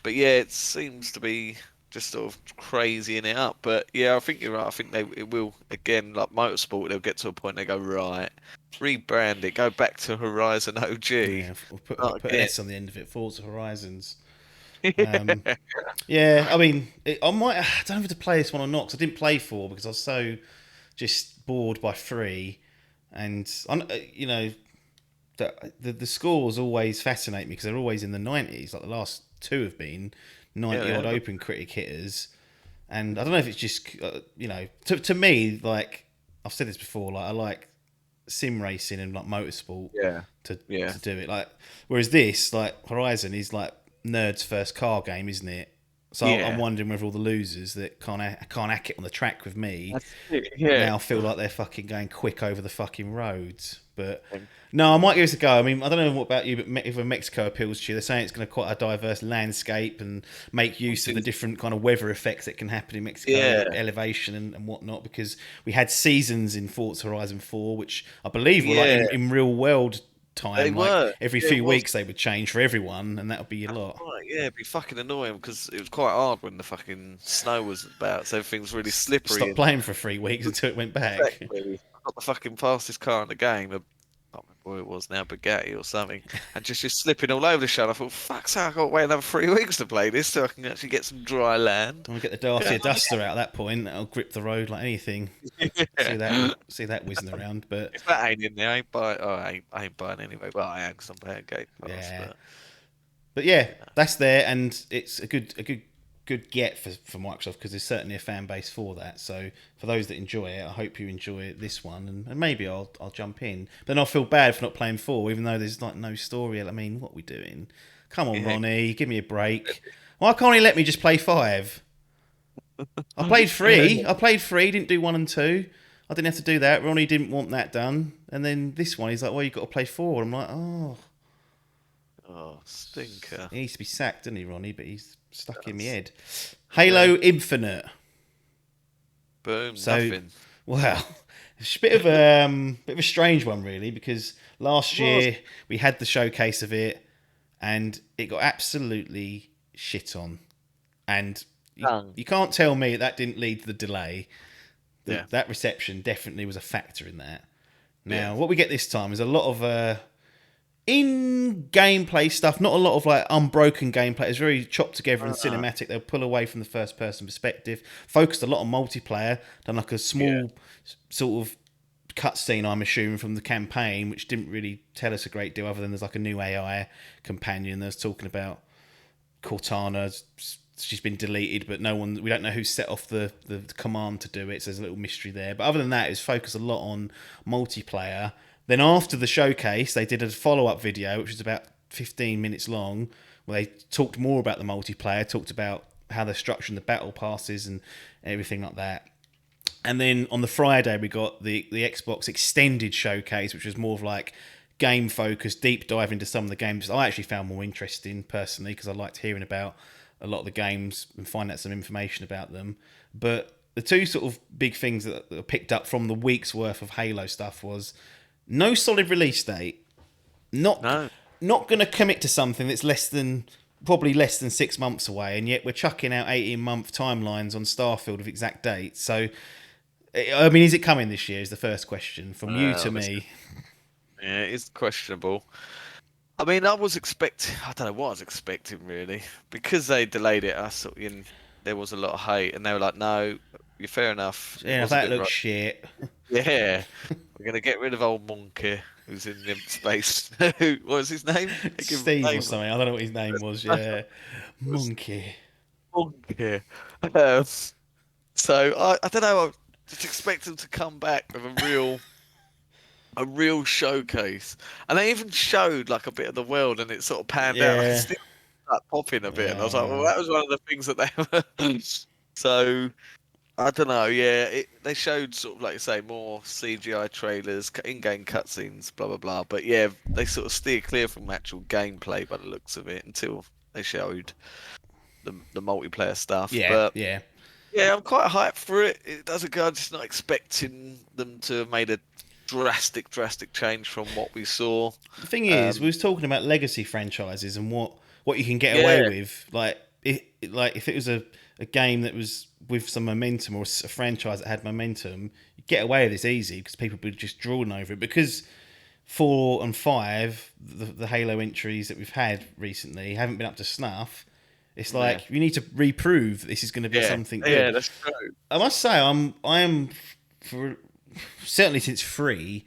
But yeah, it seems to be just sort of crazying it up. But yeah, I think you're right. I think it will again, like Motorsport. They'll get to a point they go, right, rebrand it, go back to Horizon OG. Yeah, we'll put an S on the end of it. Forza Horizons. Yeah. Yeah, I mean, I don't know if to play this one or not, because I didn't play 4 because I was so just bored by 3, and the scores always fascinate me because they're always in the 90s. Like the last 2 have been 90 odd Open Critic hitters, and I don't know if it's just to me, like I've said this before, like I like sim racing and like motorsport to do it. Like whereas this, like Horizon, is like nerd's first car game, isn't it? So I'm wondering whether all the losers that can't hack it on the track with me now feel like they're fucking going quick over the fucking roads. But no, I might give this a go. I mean, I don't know what about you, but if Mexico appeals to you, they're saying it's going to quite a diverse landscape and make use of the different kind of weather effects that can happen in Mexico, elevation and whatnot. Because we had seasons in Forza Horizon 4, which I believe were like in real world time. They were. Every few weeks they would change for everyone, and that would be your lot. Right, yeah, it'd be fucking annoying because it was quite hard when the fucking snow was about, so everything's really slippery. Stopped playing for 3 weeks until it went back. Exactly. I got the fucking fastest car in the game. I can't remember what it was now, Bugatti or something, and just slipping all over the show. I thought, fuck's sake, I've got to wait another 3 weeks to play this so I can actually get some dry land. I'm gonna get the Dacia Duster out at that point. That'll grip the road like anything. See that whizzing around. But if that ain't in there, I ain't buying. Oh, I ain't buying anyway. Well, I am because I'm paying Gate Pass. But yeah, that's there, and it's a good good get for Microsoft, because there's certainly a fan base for that. So for those that enjoy it, I hope you enjoy this one, and maybe I'll jump in. But then I'll feel bad for not playing 4, even though there's like no story. I mean, what are we doing? Come on, Yeah. Ronnie, give me a break. Why can't he let me just play 5? I played 3. I played 3. Didn't do 1 and 2. I didn't have to do that. Ronnie didn't want that done, and then this one, he's like, "Well, you've got to play 4." I'm like, "Oh, Stinker. he needs to be sacked, doesn't he, Ronnie?" But he's stuck in my head. Halo Infinite. Boom. So, Nothing. well, it's a bit of a strange one, really, because last year we had the showcase of it, and it got absolutely shit on, and you can't tell me that didn't lead to the delay. That reception definitely was a factor in that. Now, what we get this time is a lot of in gameplay stuff, not a lot of like unbroken gameplay. It's very chopped together and cinematic. They'll pull away from the first person perspective, focused a lot on multiplayer, done like a small sort of cutscene, I'm assuming, from the campaign, which didn't really tell us a great deal other than there's like a new AI companion that's talking about Cortana. She's been deleted, but we don't know who set off the command to do it, so there's a little mystery there. But other than that, it's focused a lot on multiplayer. Then after the showcase, they did a follow-up video, which was about 15 minutes long, where they talked more about the multiplayer, talked about how they're structuring the battle passes and everything like that. And then on the Friday, we got the Xbox Extended Showcase, which was more of like game-focused, deep dive into some of the games I actually found more interesting, personally, because I liked hearing about a lot of the games and find out some information about them. But the two sort of big things that I picked up from the week's worth of Halo stuff was no solid release date. Not going to commit to something that's probably less than 6 months away, and yet we're chucking out 18-month timelines on Starfield of exact dates. So, I mean, is it coming this year? Is the first question from you to me. Yeah, it's questionable. I mean, I don't know what I was expecting really, because they delayed it. I thought there was a lot of hate, and they were like, "No, you're fair enough. Yeah, that looks shit." Yeah, we're gonna get rid of old Monkey, who's in Dimp space. What was his name? Steve or something. I don't know what his name was. Yeah, Monkey. Monkey. Um, so I don't know. I just expect them to come back with a real showcase, and they even showed like a bit of the world, and it sort of panned out. I still like popping a bit, and I was like, well, that was one of the things that they were. So I don't know. Yeah, they showed sort of like you say more CGI trailers, in-game cutscenes, blah blah blah. But yeah, they sort of steer clear from actual gameplay by the looks of it until they showed the multiplayer stuff. Yeah. Yeah, I'm quite hyped for it. It doesn't go. I'm just not expecting them to have made a drastic change from what we saw. The thing is, we was talking about legacy franchises and what you can get away with. Like if it was a game that was with some momentum, or a franchise that had momentum, you get away with this easy because people would just drawn over it. Because 4 and 5, the Halo entries that we've had recently haven't been up to snuff. It's like you need to reprove this is going to be something good. Yeah, that's true. I must say, I am for certainly since 3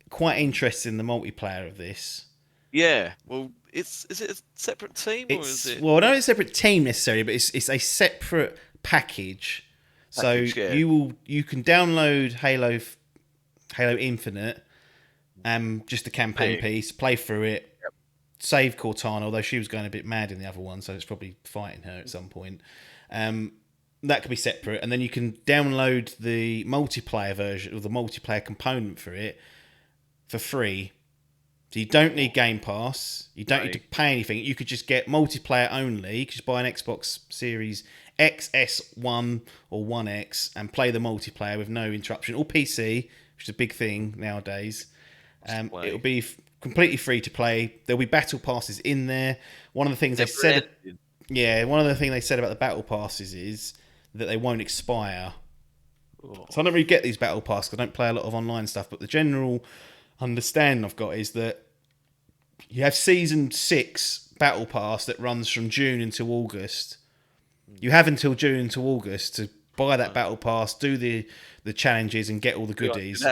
quite interested in the multiplayer of this. Yeah, well, is it a separate team or is it? Well, not a separate team necessarily, but it's a separate package. So you can download Halo Infinite, just the campaign piece, play through it. Save Cortana, although she was going a bit mad in the other one, so it's probably fighting her at some point. That could be separate, and then you can download the multiplayer version or the multiplayer component for it for free. So you don't need Game Pass. You don't need to pay anything. You could just get multiplayer only. You could just buy an Xbox Series XS1 or 1X and play the multiplayer with no interruption. Or PC, which is a big thing nowadays. It'll be completely free to play. There'll be battle passes in there. One of the things they said about the battle passes is that they won't expire. So I don't really get these battle passes. I don't play a lot of online stuff, but the general understanding I've got is that you have Season 6 battle pass that runs from June until August. You have until June until August to buy that battle pass, do the challenges and get all the goodies.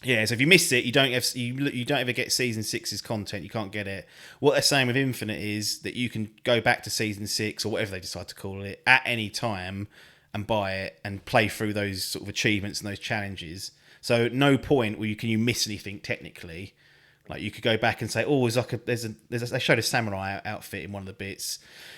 Yeah, so if you miss it, you don't ever get season 6's content. You can't get it. What they're saying with Infinite is that you can go back to season 6 or whatever they decide to call it at any time and buy it and play through those sort of achievements and those challenges. So at no point can you miss anything technically. Like you could go back and say, oh, they showed a samurai outfit in one of the bits.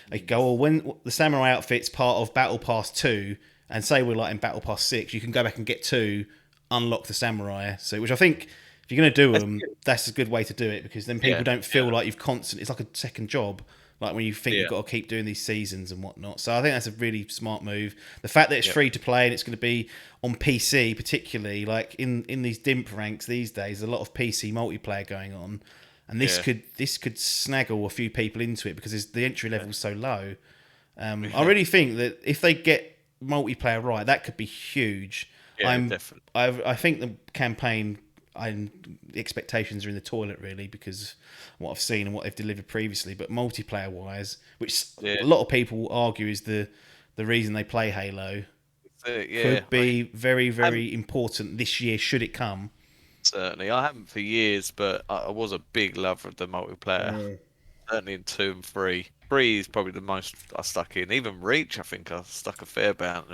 They could go, oh, when the samurai outfit's part of Battle Pass 2, and say we're like in Battle Pass 6, you can go back and get 2, unlock the samurai. So, which I think if you're going to do them, that's a good way to do it, because then people don't feel like you've constantly. It's like a second job. Like when you think you've got to keep doing these seasons and whatnot. So I think that's a really smart move. The fact that it's free to play and it's going to be on PC, particularly like in these Dimp ranks these days, a lot of PC multiplayer going on, and this could snaggle a few people into it because the entry level is so low. I really think that if they get multiplayer right, that could be huge. Yeah, definitely. I think the campaign the expectations are in the toilet really, because what I've seen and what they've delivered previously. But multiplayer wise, which a lot of people argue is the reason they play Halo, could be very, very important this year should it come. Certainly, I haven't for years, but I was a big lover of the multiplayer. Certainly in 2 and 3. 3 is probably the most I stuck in. Even Reach, I think I stuck a fair amount.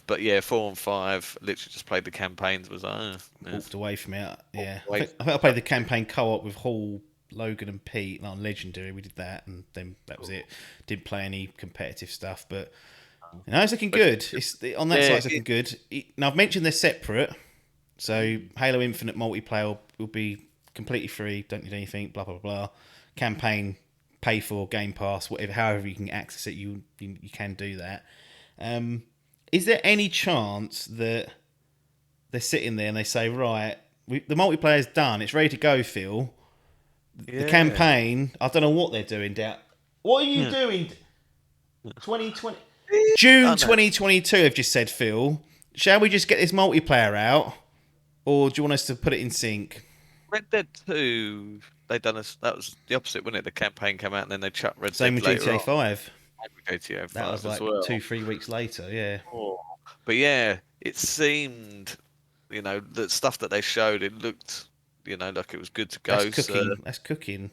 But yeah, 4 and 5, literally just played the campaigns. Walked away from it. Yeah, I think I played the campaign co-op with Hall, Logan, and Pete. Like on Legendary, we did that, and then that was it. Didn't play any competitive stuff, but it's looking good. On that side, it's looking good. Now I've mentioned they're separate, so Halo Infinite multiplayer will be completely free. Don't need anything. Blah blah blah. Campaign, pay for Game Pass, whatever. However you can access it, you can do that. Is there any chance that they're sitting there and they say, right, the multiplayer's done, it's ready to go, Phil. The campaign, I don't know what they're doing, What are you doing? 2020 June 2022, I've just said, Phil. Shall we just get this multiplayer out? Or do you want us to put it in sync? Red Dead 2, that was the opposite, wasn't it? The campaign came out and then they chucked Red Same Dead with later GTA 5. GTA 5 that was like as well. 2-3 weeks later, yeah. But yeah, it seemed, the stuff that they showed, it looked, like it was good to go. That's cooking.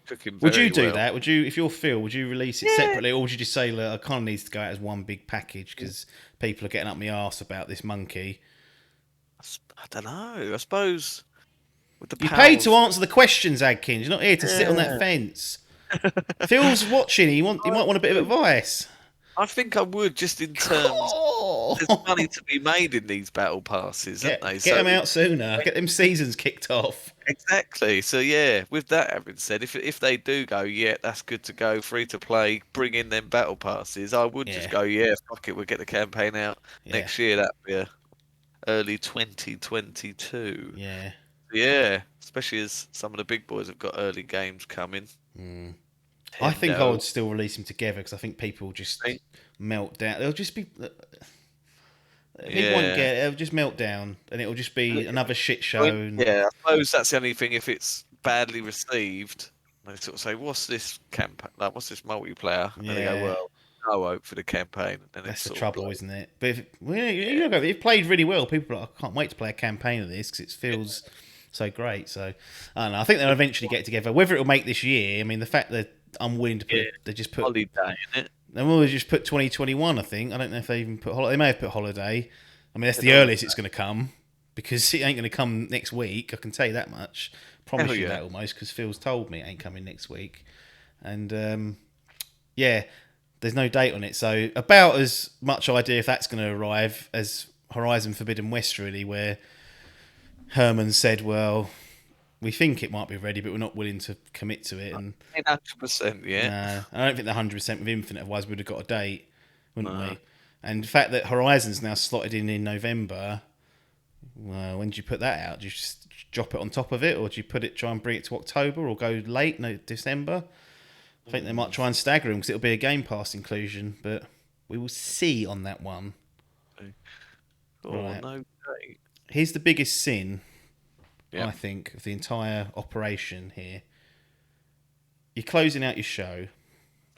Cooking Would you very do well. that? Would you, if you're Phil, would you release it separately, or would you just say, look, I kind of needs to go out as one big package because people are getting up my arse about this monkey? I don't know. I suppose with the You power paid to answer the questions, Adkins. You're not here to sit on that Yeah. fence. Phil's watching. He might want a bit of advice. I think I would, just in terms. There's money to be made in these battle passes, aren't they? Get them out sooner. Get them seasons kicked off. Exactly. So yeah, with that having said, if they do go, yeah, that's good to go, free to play, bring in them battle passes, I would just go, yeah, fuck it, we'll get the campaign out next year. That'd be early 2022. Yeah. Yeah, especially as some of the big boys have got early games coming. I think I would still release them together because I think people just melt down. They'll just be. People won't get it. It'll just melt down, and it'll just be another shit show. Yeah, I suppose that's the only thing. If it's badly received, they sort of say, "What's this campaign? Like, what's this multiplayer?" And they go, "Well, no hope for the campaign." And that's the trouble, isn't it? But if it played really well, people are like, I can't wait to play a campaign of this because it feels so great. So I don't know. I think they'll eventually get together. Whether it'll make this year, I mean, the fact that I'm willing to put, they just put holiday in it. They will just put 2021. I think. I don't know if they even put holiday. They may have put holiday. I mean, that's the earliest it's going to come because it ain't going to come next week. I can tell you that much. Promise you that almost because Phil's told me it ain't coming next week. And there's no date on it. So about as much idea if that's going to arrive as Horizon Forbidden West, really, where Herman said, well, we think it might be ready, but we're not willing to commit to it. And 100%, yeah. I don't think they're 100% with Infinite, otherwise we'd have got a date, wouldn't we? And the fact that Horizon's now slotted in November, well, when do you put that out? Do you just drop it on top of it, or do you try and bring it to October, or go late, December? I think they might try and stagger them because it'll be a Game Pass inclusion, but we will see on that one. Right. No date. Here's the biggest sin, I think, of the entire operation here. You're closing out your show.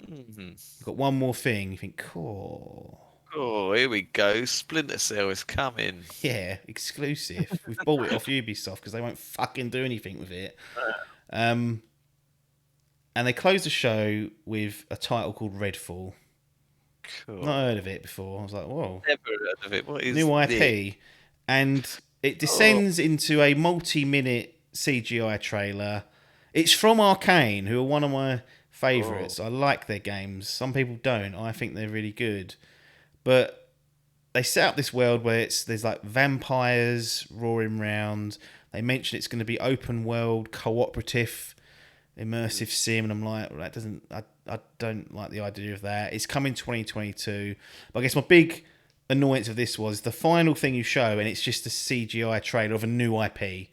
You've got one more thing. You think, cool. Oh, here we go. Splinter Cell is coming. Yeah, exclusive. We've bought it off Ubisoft because they won't fucking do anything with it. Um, and they closed the show with a title called Redfall. Not Cool. heard of it before. I was like, whoa, Never heard of it. What is new this? IP. And it Oh, descends into a multi-minute CGI trailer. It's from Arcane, who are one of my oh. favourites. I like their games. Some people don't. I think they're really good. But they set up this world where there's like vampires roaring round. They mention it's going to be open world, cooperative, immersive sim, and I'm like, well, that doesn't. I don't like the idea of that. It's coming 2022. But I guess my big annoyance of this was the final thing you show, and it's just a CGI trailer of a new IP. And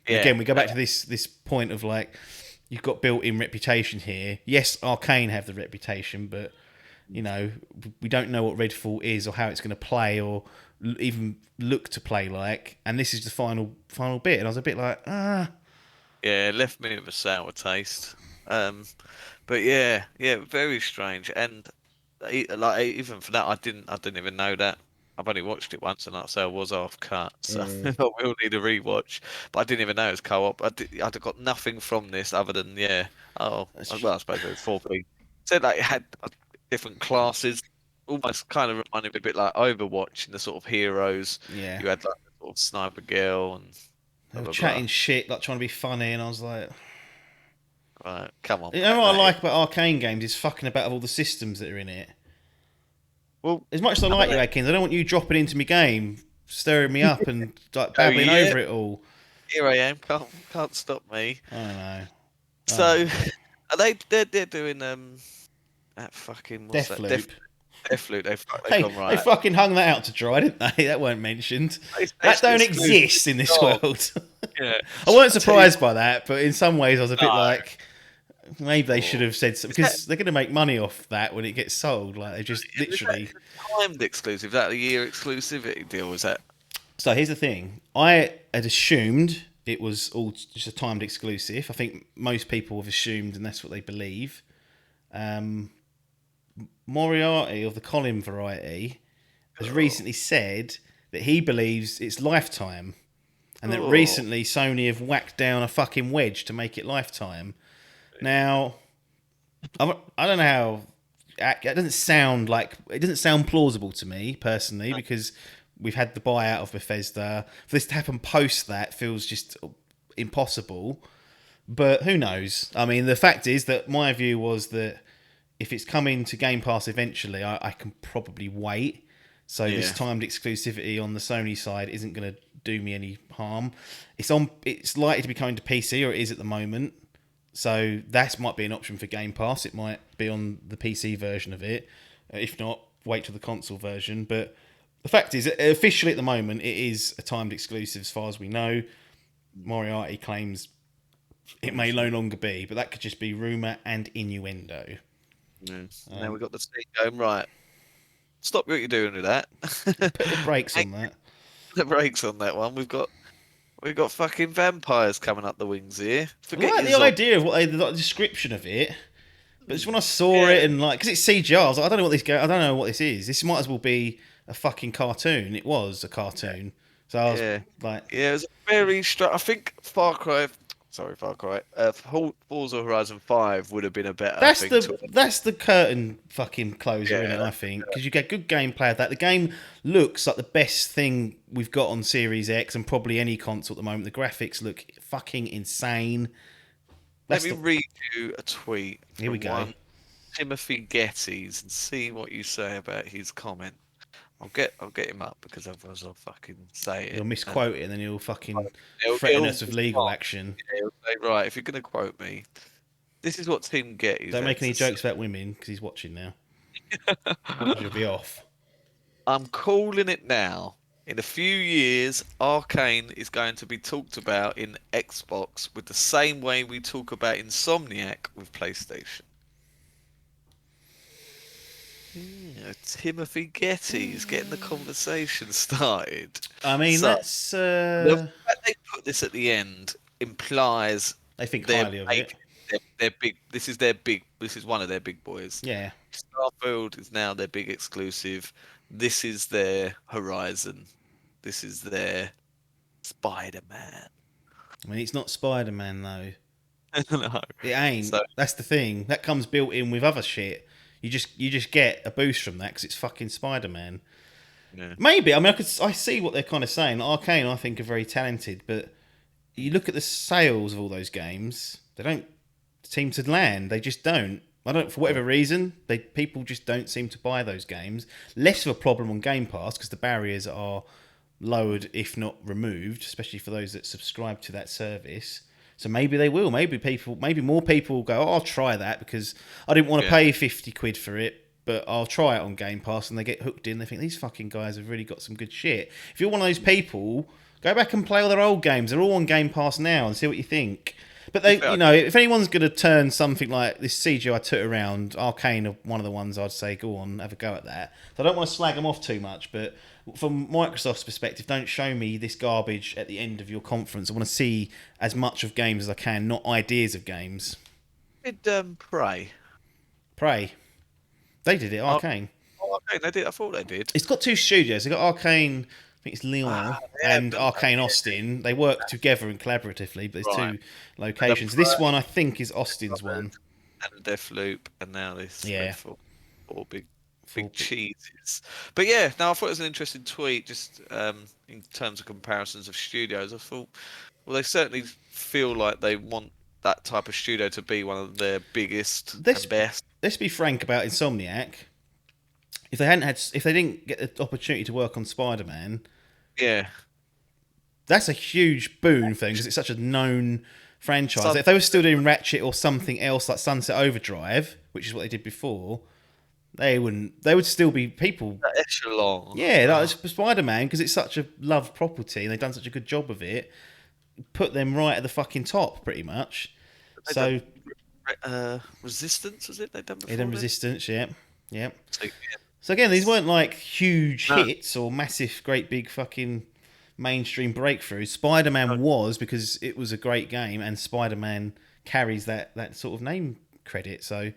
Yeah. again, we go back to this point of like, you've got built-in reputation here. Yes, Arcane have the reputation, but you know, we don't know what Redfall is or how it's going to play or even look to play like. And this is the final bit, and I was a bit like, ah, Yeah, it left me with a sour taste. Um, but yeah, yeah, very strange. And like even for that, I didn't even know that. I've only watched it once, and like I say, I was half cut, so I will need a rewatch. But I didn't even know it was co-op. I'd got nothing from this other than yeah. Oh, well, I suppose it was 4P. Said like it had different classes, almost kind of reminded me a bit like Overwatch in the sort of heroes. yeah. You had like the sort of sniper girl and They blah were blah blah. chatting shit, like trying to be funny, and I was like, Right, come on, you know pack what I that in. like about Arcane games is fucking about all the systems that are in it. Well, As much as I I like you, don't Adkins, I don't want you dropping into my game, stirring me up and like know babbling yet. over it all. Here I am. Can't stop me. I don't know. I don't So know. are they're doing that fucking what's that Deathloop. Deathloop they They gone they right. fucking hung that out to dry, didn't they? That weren't mentioned. That PlayStation don't exclusive. exist in this Oh world. yeah. I weren't I tell you surprised by that, but in some ways I was a bit no. like, maybe they should Oh, have said so, is that because they're going to make money off that when it gets sold. Like they just is that literally. timed exclusive? Is that a year exclusivity deal? Was that? So here's the thing: I had assumed it was all just a timed exclusive. I think most people have assumed, and that's what they believe. Um, Moriarty of the Colin variety has Oh, recently said that he believes it's lifetime, and that oh recently Sony have whacked down a fucking wedge to make it lifetime. Now, I don't know how. It doesn't sound plausible to me personally because we've had the buyout of Bethesda. For this to happen post that feels just impossible. But who knows? I mean, the fact is that my view was that if it's coming to Game Pass eventually, I can probably wait. So this yeah. timed exclusivity on the Sony side isn't going to do me any harm. It's likely to be coming to PC, or it is at the moment. So that might be an option for Game Pass. It might be on the PC version of it. If not, wait till the console version. But the fact is, officially at the moment, it is a timed exclusive as far as we know. Moriarty claims it may no longer be, but that could just be rumour and innuendo. Yeah. Now Um, we got the team going right. Stop what you're doing with that. put the brakes Hang on that. the brakes on that one. We've got fucking vampires coming up the wings here. I Forget like your the zombie. idea of the description of it, but just when I saw Yeah, it and like, because it's CGI, I was like, I don't know what this is. This might as well be a fucking cartoon. It was a cartoon, so I was yeah, like, yeah. It was very I think Far Cry. Sorry, Far Cry. Forza Horizon 5 would have been a better thing to. that's the curtain fucking closer in it. Yeah, I think because you get good gameplay of that. The game looks like the best thing we've got on Series X and probably any console at the moment. The graphics look fucking insane. let That's me the read you a tweet Here we from go. one Timothy Gettys and see what you say about his comment. I'll get him up because otherwise I'll fucking say He'll it. And misquote it and then he'll fucking threaten he'll us with legal respond. action. He'll say, right, if you're going to quote me, this is what Tim Gettys Don't had make any to say. jokes about women because he's watching now. Because you'll be off. I'm calling it now. In a few years, Arcane is going to be talked about in Xbox with the same way we talk about Insomniac with PlayStation. Yeah, Timothy Getty is getting the conversation started. I mean, So that's the fact they put this at the end implies they think they're highly of making it. they're big. This is their big. This is one of their big boys. Yeah. Starfield is now their big exclusive. This is their Horizon. This is their Spider-Man. I mean, it's not Spider-Man though. No. It ain't. So That's the thing. That comes built in with other shit. You just get a boost from that because it's fucking Spider-Man. yeah, Maybe. I mean, I see what they're kind of saying. Arcane, I think, are very talented, but you look at the sales of all those games, they don't seem to land. They just don't. I don't, for whatever reason, people just don't seem to buy those games. Less of a problem on Game Pass because the barriers are lowered, if not removed, especially for those that subscribe to that service. So maybe they will. Maybe more people will go, oh, I'll try that because I didn't want to yeah. pay 50 quid for it, but I'll try it on Game Pass, and they get hooked in. They think these fucking guys have really got some good shit. If you're one of those people, go back and play all their old games. They're all on Game Pass now, and see what you think. But if anyone's going to turn something like this CGI took around, Arcane are one of the ones I'd say go on, have a go at that. So I don't want to slag them off too much, but from Microsoft's perspective, don't show me this garbage at the end of your conference. I want to see as much of games as I can, not ideas of games. Did Prey? Prey. They did it, Arcane. Oh, okay, they did. I thought they did. It's got two studios. They've got Arcane, I think it's Lyon, yeah, and Arcane Austin. They work together and collaboratively, but there's Right. two locations. This one, I think, is Austin's one. And Deathloop, and now this Yeah. Redfall. All big Full big cheeses. But yeah, no, I thought it was an interesting tweet. Just in terms of comparisons of studios, I thought, well, they certainly feel like they want that type of studio to be one of their biggest and best. Let's be frank about Insomniac. If they didn't get the opportunity to work on Spider-Man, Yeah, that's a huge boon thing because it's such a known franchise. Sun- If they were still doing Ratchet or something else like Sunset Overdrive, which is what they did before, they wouldn't. They would still be people. that echelon. Yeah, like Spider-Man, because it's such a loved property and they've done such a good job of it. Put them right at the fucking top, pretty much. They've So Resistance, was it? They've done before. Hidden then? Resistance, yeah, yeah. So, yeah. So again, these weren't like huge No. hits or massive, great big fucking mainstream breakthroughs. Spider-Man was because it was a great game, and Spider-Man carries that sort of name credit. So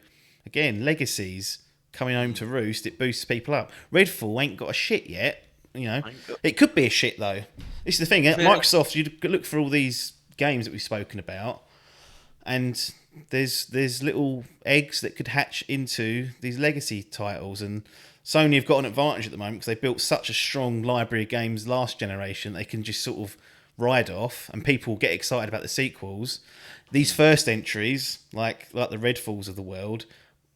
again, legacies coming home to roost. It boosts people up. Redfall ain't got a shit yet. You know, it could be a shit though. This is the thing. Microsoft, you look for all these games that we've spoken about, and there's little eggs that could hatch into these legacy titles, and Sony have got an advantage at the moment because they built such a strong library of games last generation. They can just sort of ride off, and people get excited about the sequels. These first entries, like the Redfalls of the world,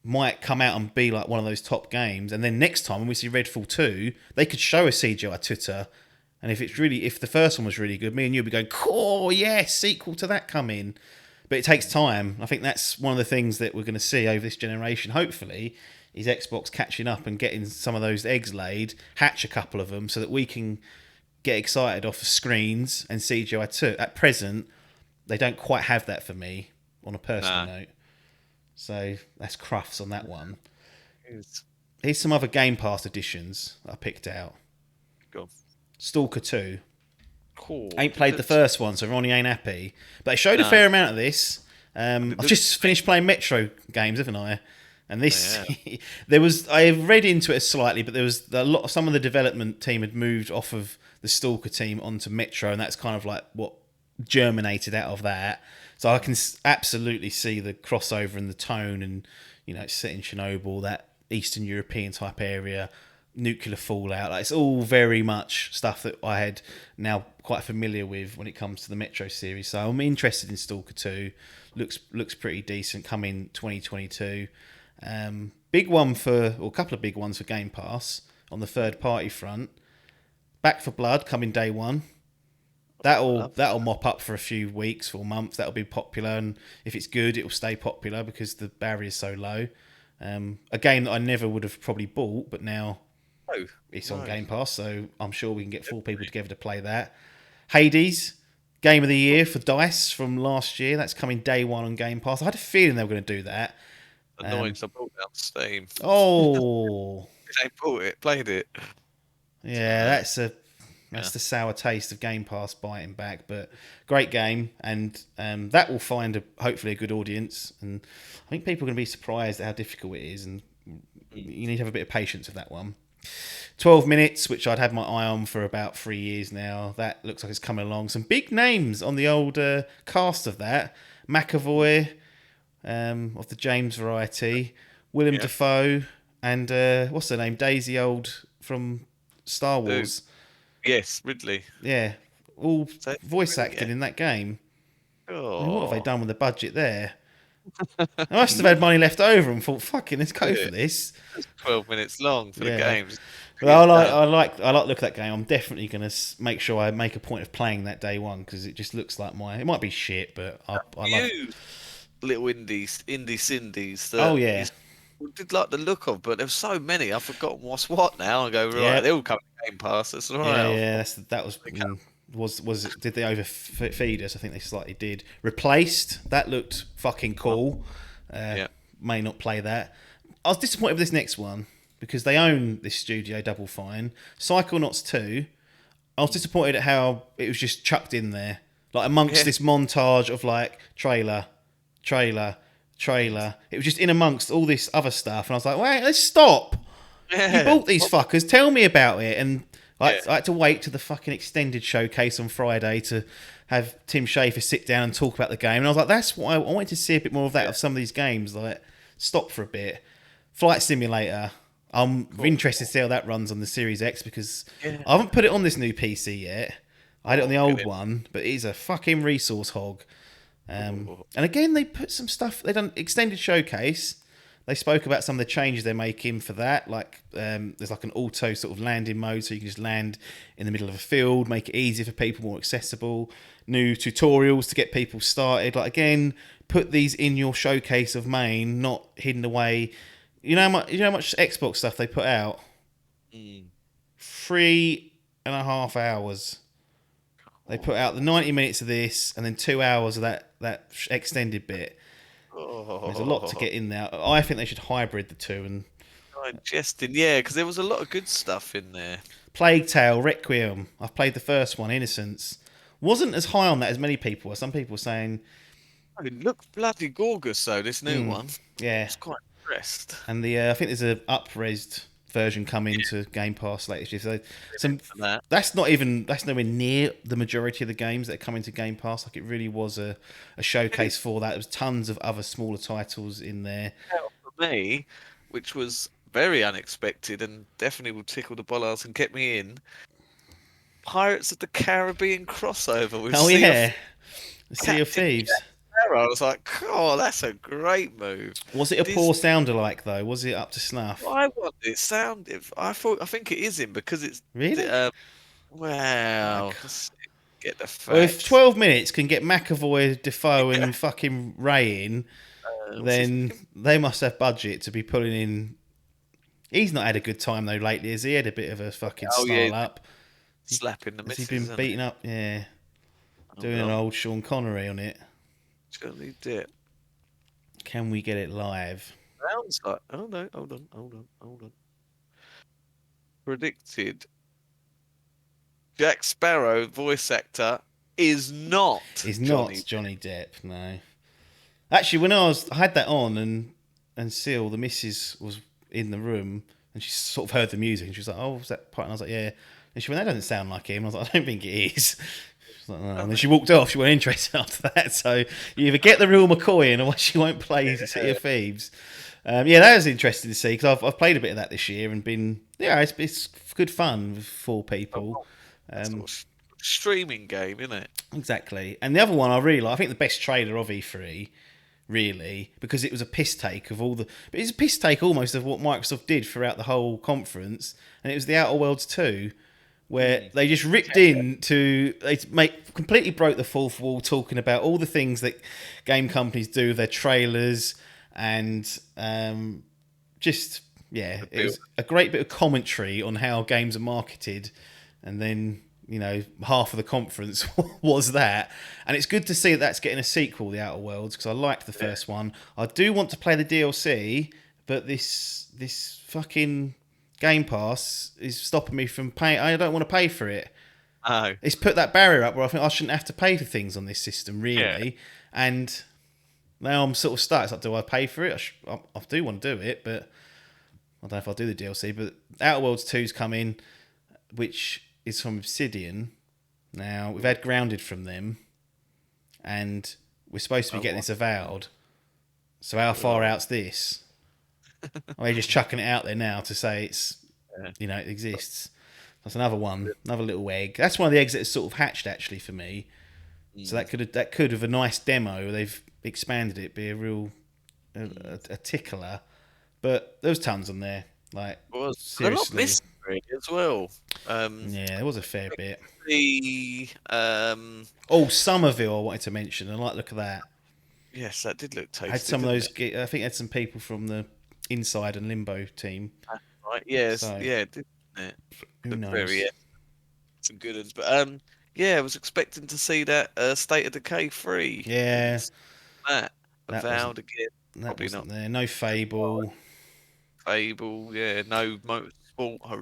might come out and be like one of those top games, and then next time when we see Redfall 2, they could show a CGI Twitter, and if the first one was really good, me and you'll be going, cool, yes, sequel to that coming. But it takes time. I think that's one of the things that we're going to see over this generation, hopefully, is Xbox catching up and getting some of those eggs laid, hatch a couple of them, so that we can get excited off of screens and CGI too. At present, they don't quite have that for me, on a personal note. So that's Crufts on that one. Here's some other Game Pass editions I picked out. Go. Stalker 2. Cool. Ain't played the first one, so Ronnie ain't happy. But they showed a fair amount of this. I've just finished playing Metro games, haven't I? And this, I read into it slightly, but there was some of the development team had moved off of the Stalker team onto Metro, and that's kind of like what germinated out of that. So I can absolutely see the crossover and the tone, and it's set in Chernobyl, that Eastern European type area, nuclear fallout. Like, it's all very much stuff that I had now quite familiar with when it comes to the Metro series. So I'm interested in Stalker 2. Looks pretty decent. Coming 2022. Big one or a couple of big ones for Game Pass on the third party front. Back for Blood coming day one. That'll mop up for a few weeks or months. That'll be popular, and if it's good, it'll stay popular because the barrier's so low. A game that I never would have probably bought, but now it's on Game Pass, so I'm sure we can get 4 people together to play that. Hades, Game of the Year for DICE from last year. That's coming day one on Game Pass. I had a feeling they were going to do that. Annoying, so I bought it on Steam. Oh. I bought it, played it. Yeah, That's the sour taste of Game Pass biting back, but great game, and that will find hopefully a good audience. And I think people are going to be surprised at how difficult it is, and you need to have a bit of patience with that one. 12 minutes, which I'd had my eye on for about 3 years now. That looks like it's coming along. Some big names on the old cast of that. McAvoy, of the James variety, Willem Dafoe, and what's her name? Daisy Old from Star Wars. Yes, Ridley. Yeah, all voice acting in that game. Oh. I mean, what have they done with the budget there? I must have had money left over and thought, "Fucking, let's go for this." It's 12 minutes long for the games. But I like look at that game. I'm definitely going to make sure I make a point of playing that day one because it just looks like it might be shit, but I like little indie cindies. That did like the look of, but there's so many. I've forgotten what's what now. I go right. They all come to Game Pass. That's all right. Yeah. That was did they overfeed us? I think they slightly did. Replaced. That looked fucking cool. May not play that. I was disappointed with this next one because they own this studio, Double Fine. Psychonauts 2. I was disappointed at how it was just chucked in there, like amongst this montage of like trailer. It was just in amongst all this other stuff, and I was like, "Wait, let's stop! You bought these fuckers. Tell me about it." And I had to wait to the fucking extended showcase on Friday to have Tim Schafer sit down and talk about the game. And I was like, "That's what I wanted to see a bit more of that of some of these games." Like, stop for a bit. Flight Simulator. I'm interested to see how that runs on the Series X because I haven't put it on this new PC yet. I had it on the old one, but it is a fucking resource hog. And again, they put some stuff. They done extended showcase. They spoke about some of the changes they're making for that. Like there's like an auto sort of landing mode, so you can just land in the middle of a field, make it easier for people, more accessible. New tutorials to get people started. Like again, put these in your showcase of main, not hidden away. You know how much Xbox stuff they put out? 3.5 hours. They put out the 90 minutes of this and then 2 hours of that extended bit. There's a lot to get in there. I think they should hybrid the two and digesting, because there was a lot of good stuff in there. Plague Tale, Requiem. I've played the first one, Innocence. Wasn't as high on that as many people. Some people were saying it looked bloody gorgeous though. This new one, yeah, I was quite impressed. And I think there's an up-resed version coming to Game Pass later this year. So that's nowhere near the majority of the games that are coming to Game Pass. Like it really was a showcase for that. There was tons of other smaller titles in there. For me, which was very unexpected and definitely will tickle the bollards and get me in. Pirates of the Caribbean crossover with Sea of Thieves. I was like, oh, that's a great move. Was it a poor sound alike though? Was it up to snuff? I want it sounded. I think it is in because it's really. Wow. Get the facts. Well, if 12 minutes can get McAvoy, Defoe, and fucking Ray in, then they must have budget to be pulling in. He's not had a good time though lately, has he? Had a bit of a fucking snarl up. Slapping the missus. Has he been beaten up? Yeah. Doing an old Sean Connery on it. Certainly did. Can we get it live? Sounds like. Hold on. Predicted. Jack Sparrow voice actor is not. He's not Johnny Depp. No. Actually, when I had that on and Seal, the missus was in the room and she sort of heard the music and she was like, "Oh, was that part?" And I was like, "Yeah." And she went, "That doesn't sound like him." And I was like, "I don't think it is." Like, no. And then she walked off. She wasn't interested after that. So you either get the real McCoy in, or she won't play City of Thieves. That was interesting to see because I've played a bit of that this year and been it's good fun with 4 people. Streaming game, isn't it? Exactly. And the other one I really like. I think the best trailer of E3, really, because it was a piss take of all the. But it's a piss take almost of what Microsoft did throughout the whole conference, and it was the Outer Worlds 2. Where they just ripped completely broke the fourth wall, talking about all the things that game companies do, their trailers, and it was a great bit of commentary on how games are marketed, and then half of the conference was that, and it's good to see that that's getting a sequel, The Outer Worlds, because I liked the first one. I do want to play the DLC, but this fucking Game Pass is stopping me from paying. I don't want to pay for it. Oh, It's put that barrier up where I think I shouldn't have to pay for things on this system, yeah. really. And now I'm sort of stuck. It's like, do I pay for it? I do want to do it, but I don't know if I'll do the DLC. But Outer Worlds 2's come in, which is from Obsidian. Now, we've had Grounded from them, and we're supposed to be Oh, getting what? this avowed. So how far out's this? Are they just chucking it out there now to say it's, Yeah. it exists? That's another one, another little egg. That's one of the eggs that's sort of hatched actually for me. So that could with a nice demo, they've expanded it, be a real a tickler. But there was tons on there. Like Was and a lot seriously, mystery as well. yeah, there was a fair bit. The Oh, Somerville, I wanted to mention. I like the look of that. yes, that did look I had tasty, some of didn't those. it? I think I had some people from the Inside and Limbo team. Right, yes, So yeah, it did, didn't it? who Looked very, knows? some good ones. But yeah, I was expecting to see that State of Decay 3. Yeah, Didn't see that. that wasn't Avowed again. that Probably not. wasn't there. No Fable. Fable, yeah, no motorsport I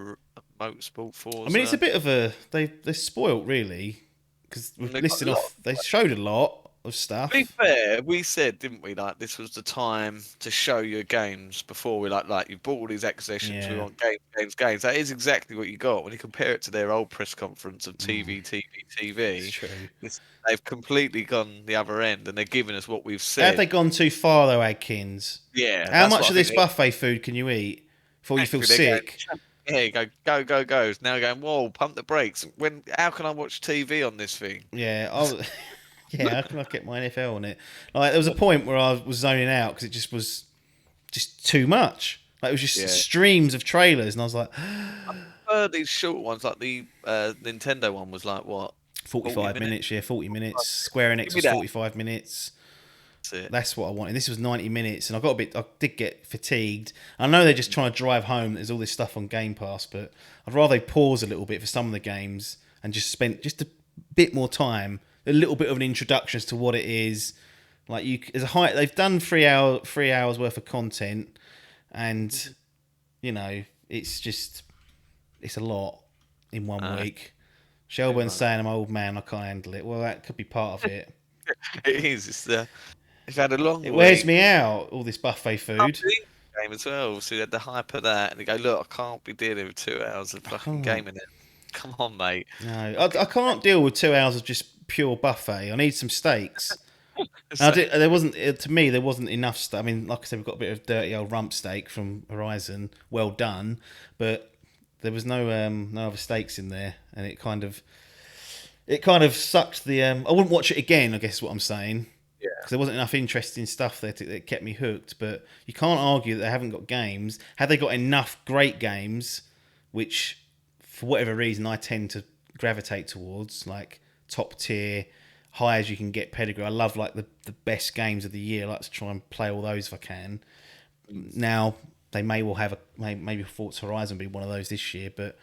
mean, it's a Forza. bit of a they're spoilt really because we're And they got a listing lot. off. They showed a lot of To be stuff. fair, we said, didn't we, like this was the time to show your games before we like you bought all these acquisitions. We Yeah, want games. That is exactly what you got when you compare it to their old press conference of it's TV. true. They've completely gone the other end, and they're giving us what we've Have said. they gone too far though, Adkins? Yeah, How that's much what of I think. this buffet food can you eat before you feel Exactly, they're going. sick? Yeah, you go. Now going. Whoa, pump the brakes. How can I watch TV on this thing? Yeah, yeah. How can I get my NFL on it? Like there was a point where I was zoning out because it just was just too much. Like it was just Yeah. streams of trailers, and I was like, These short ones, like the Nintendo one, was like what, 40 45 minutes? minutes, yeah, 40 minutes. Square Give Enix me was that. 45 minutes. That's it. That's what I wanted. This was 90 minutes, and I did get fatigued. I know they're just trying to drive home that there's all this stuff on Game Pass, but I'd rather they pause a little bit for some of the games and just spend just a bit more time, a little bit of an introduction as to what it is. Like as a high, they've done 3 hours worth of content, and it's a lot in one Uh, week. Too Shelburne's much. saying I'm an old man, I can't handle it. Well, that could be part of it. It is. It's had a long It wears week. me out, all this buffet food. Game as well. So you had the hype of that, and you go, look, I can't be dealing with 2 hours of I fucking can't. gaming it. Come on, mate. No, I can't deal with 2 hours of just pure buffet. I need some steaks. And there wasn't to me. There wasn't enough stuff. I mean, like I said, we've got a bit of dirty old rump steak from Horizon, well done, but there was no other steaks in there, and it kind of sucked the. I wouldn't watch it again. I guess is what I'm saying. Yeah. Because there wasn't enough interesting stuff there that kept me hooked. But you can't argue that they haven't got games. Had they got enough great games, which for whatever reason I tend to gravitate towards, like top tier, high as you can get pedigree. I love like the best games of the year. I like to try and play all those if I can. Now they may well have maybe Forza Horizon be one of those this year, but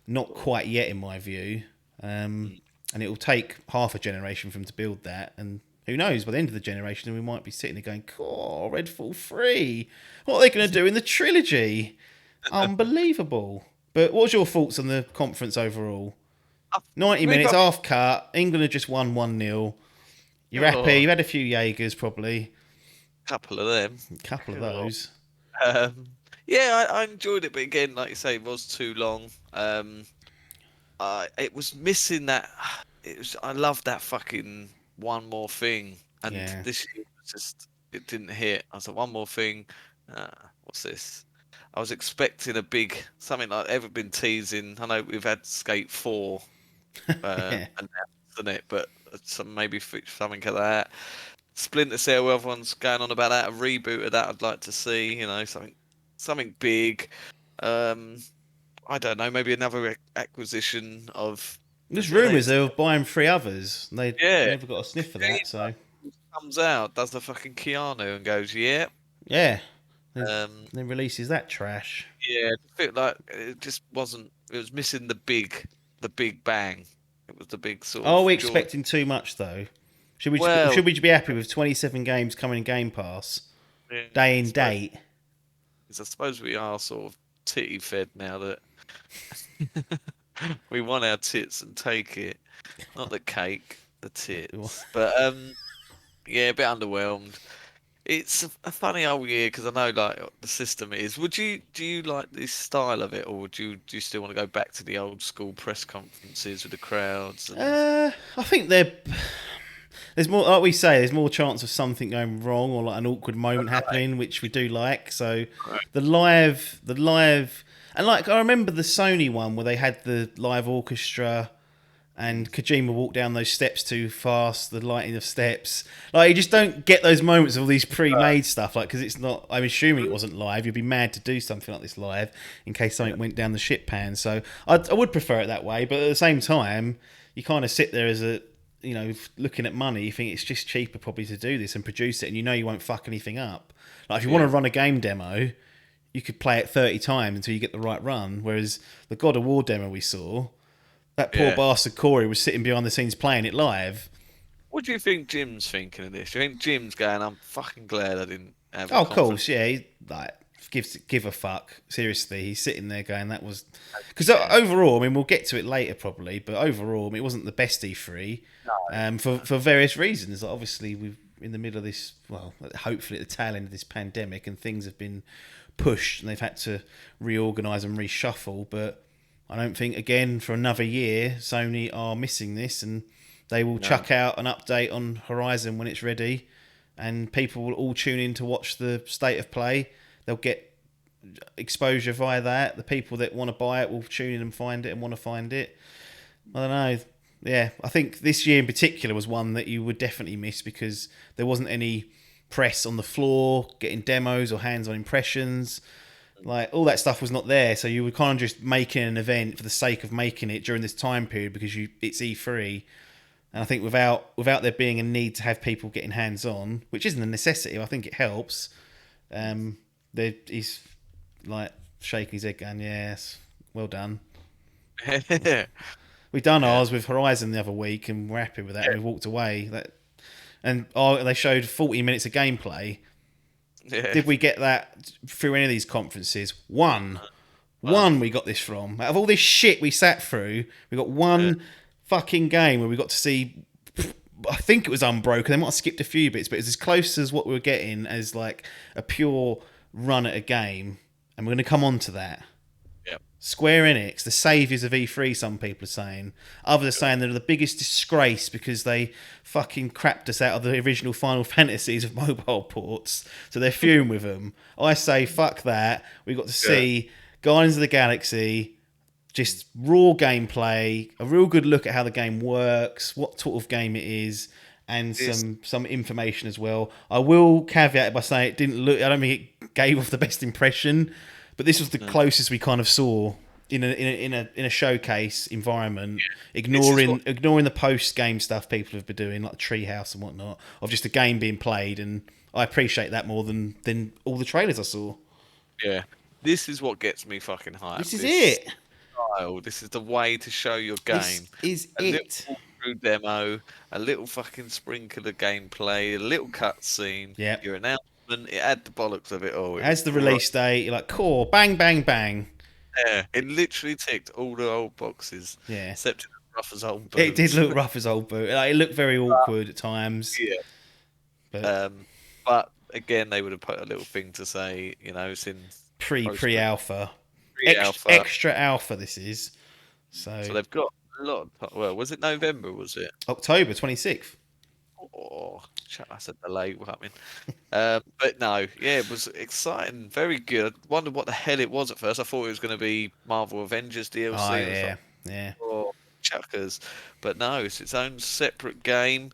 not quite yet in my view. And it will take half a generation for them to build that, and who knows, by the end of the generation we might be sitting there going, "Oh, Redfall 3, what are they going to do in the trilogy? Unbelievable." But what was your thoughts on the conference overall? 90 Maybe minutes, a half cut, England had just won 1-0. You're happy, you had a few Jaegers probably, couple of them. a couple of those. Yeah, I enjoyed it, but again, like you say, it was too long. It was missing that. I love that fucking one more thing, and Yeah. this year was it didn't hit. I was like, one more thing. What's this? I was expecting a big something like ever been teasing. I know we've had Skate 4 Yeah. announced, isn't it? But maybe something like that. Splinter Cell, everyone's going on about that. A reboot of that, I'd like to see. Something big. I don't know. Maybe another acquisition of. There's Their rumours names. they were buying 3 others. They Yeah, never got a sniff of that, so comes out, does the fucking Keanu and goes, yeah. yeah. Then Um, releases that trash. yeah, I feel like it just wasn't. It was missing the big bang. It was the big sort Are of. we Jordan. expecting too much though? Should we Well, should we be happy with 27 games coming in Game Pass yeah, day in date? I suppose we are sort of titty fed now that We want our tits and take it, not the cake, the Well, tits. But yeah, a bit underwhelmed. It's a funny old year because I know like the system is. Do you like the style of it, or do you still want to go back to the old school press conferences with the crowds and I think there's more, like we say, there's more chance of something going wrong or like an awkward moment happening, which we do like. So the live, and like I remember the Sony one where they had the live orchestra and Kojima walked down those steps too fast, the lighting of steps. Like you just don't get those moments of all these pre-made stuff, like because it's not. I'm assuming it wasn't live. You'd be mad to do something like this live in case something went down the shit pan. So I would prefer it that way, but at the same time, you kind of sit there as a looking at money, you think it's just cheaper probably to do this and produce it, and you know you won't fuck anything up. Like if you want to run a game demo, you could play it 30 times until you get the right run. Whereas the God of War demo we saw, that poor bastard Corey was sitting behind the scenes playing it live. What do you think Jim's thinking of this? Do you think Jim's going, I'm fucking glad I didn't have a Oh, of conference? course, yeah. He, like give a fuck. Seriously, he's sitting there going, "That was." Because overall, I mean, we'll get to it later probably, but overall, I mean, it wasn't the best E3, for various reasons. Like, obviously, we're in the middle of this. Well, hopefully, at the tail end of this pandemic, and things have been pushed, and they've had to reorganise and reshuffle. But I don't think, again, for another year, Sony are missing this, and they will chuck out an update on Horizon when it's ready, and people will all tune in to watch the state of play. They'll get exposure via that. The people that want to buy it will tune in and find it and want to find it. I don't know. Yeah, I think this year in particular was one that you would definitely miss because there wasn't any press on the floor, getting demos or hands-on impressions. Like all that stuff was not there, so you were kind of just making an event for the sake of making it during this time period because it's E3. And I think without there being a need to have people getting hands on, which isn't a necessity, I think it helps. He's like shaking his head, going, "Yes, well done." We done ours with Horizon the other week, and we're happy with that. And we walked away. They showed 40 minutes of gameplay. Yeah. Did we get that through any of these conferences? One we got this from. Out of all this shit we sat through, we got one fucking game where we got to see. I think it was Unbroken. They might have skipped a few bits, but it's as close as what we were getting as like a pure run at a game. And we're going to come on to that. Yep. Square Enix, the saviours of E3, some people are saying. Others are saying they're the biggest disgrace because they fucking crapped us out of the original Final Fantasies of mobile ports. So they're fuming with them. I say, fuck that. We got to see Guardians of the Galaxy, just raw gameplay, a real good look at how the game works, what sort of game it is, and some information as well. I will caveat it by saying it didn't look. I don't think it gave off the best impression, but this was the closest we kind of saw in a showcase environment, ignoring the post game stuff people have been doing, like the Treehouse and whatnot, of just a game being played. And I appreciate that more than all the trailers I saw. Yeah, this is what gets me fucking hyped. This is it. This is the way to show your game. This is a it. little walkthrough demo, a little fucking sprinkle of gameplay, a little cutscene. Yeah. Your announcement. It had the bollocks of it all. It has the release date. You're like, core, bang, bang, bang. Yeah, it literally ticked all the old boxes. Yeah. Except rough as old boots. It did look rough as old boot. Like, it looked very awkward at times. Yeah. But again, they would have put a little thing to say, it's in pre-alpha. Pre-alpha. Extra alpha this is. So they've got a lot of, well, was it November, was it? October 26th. Oh, that's a delay coming. But no, yeah, it was exciting, very good. I wondered what the hell it was at first. I thought it was going to be Marvel Avengers DLC. Oh, yeah. Or chuckers, but no, it's its own separate game.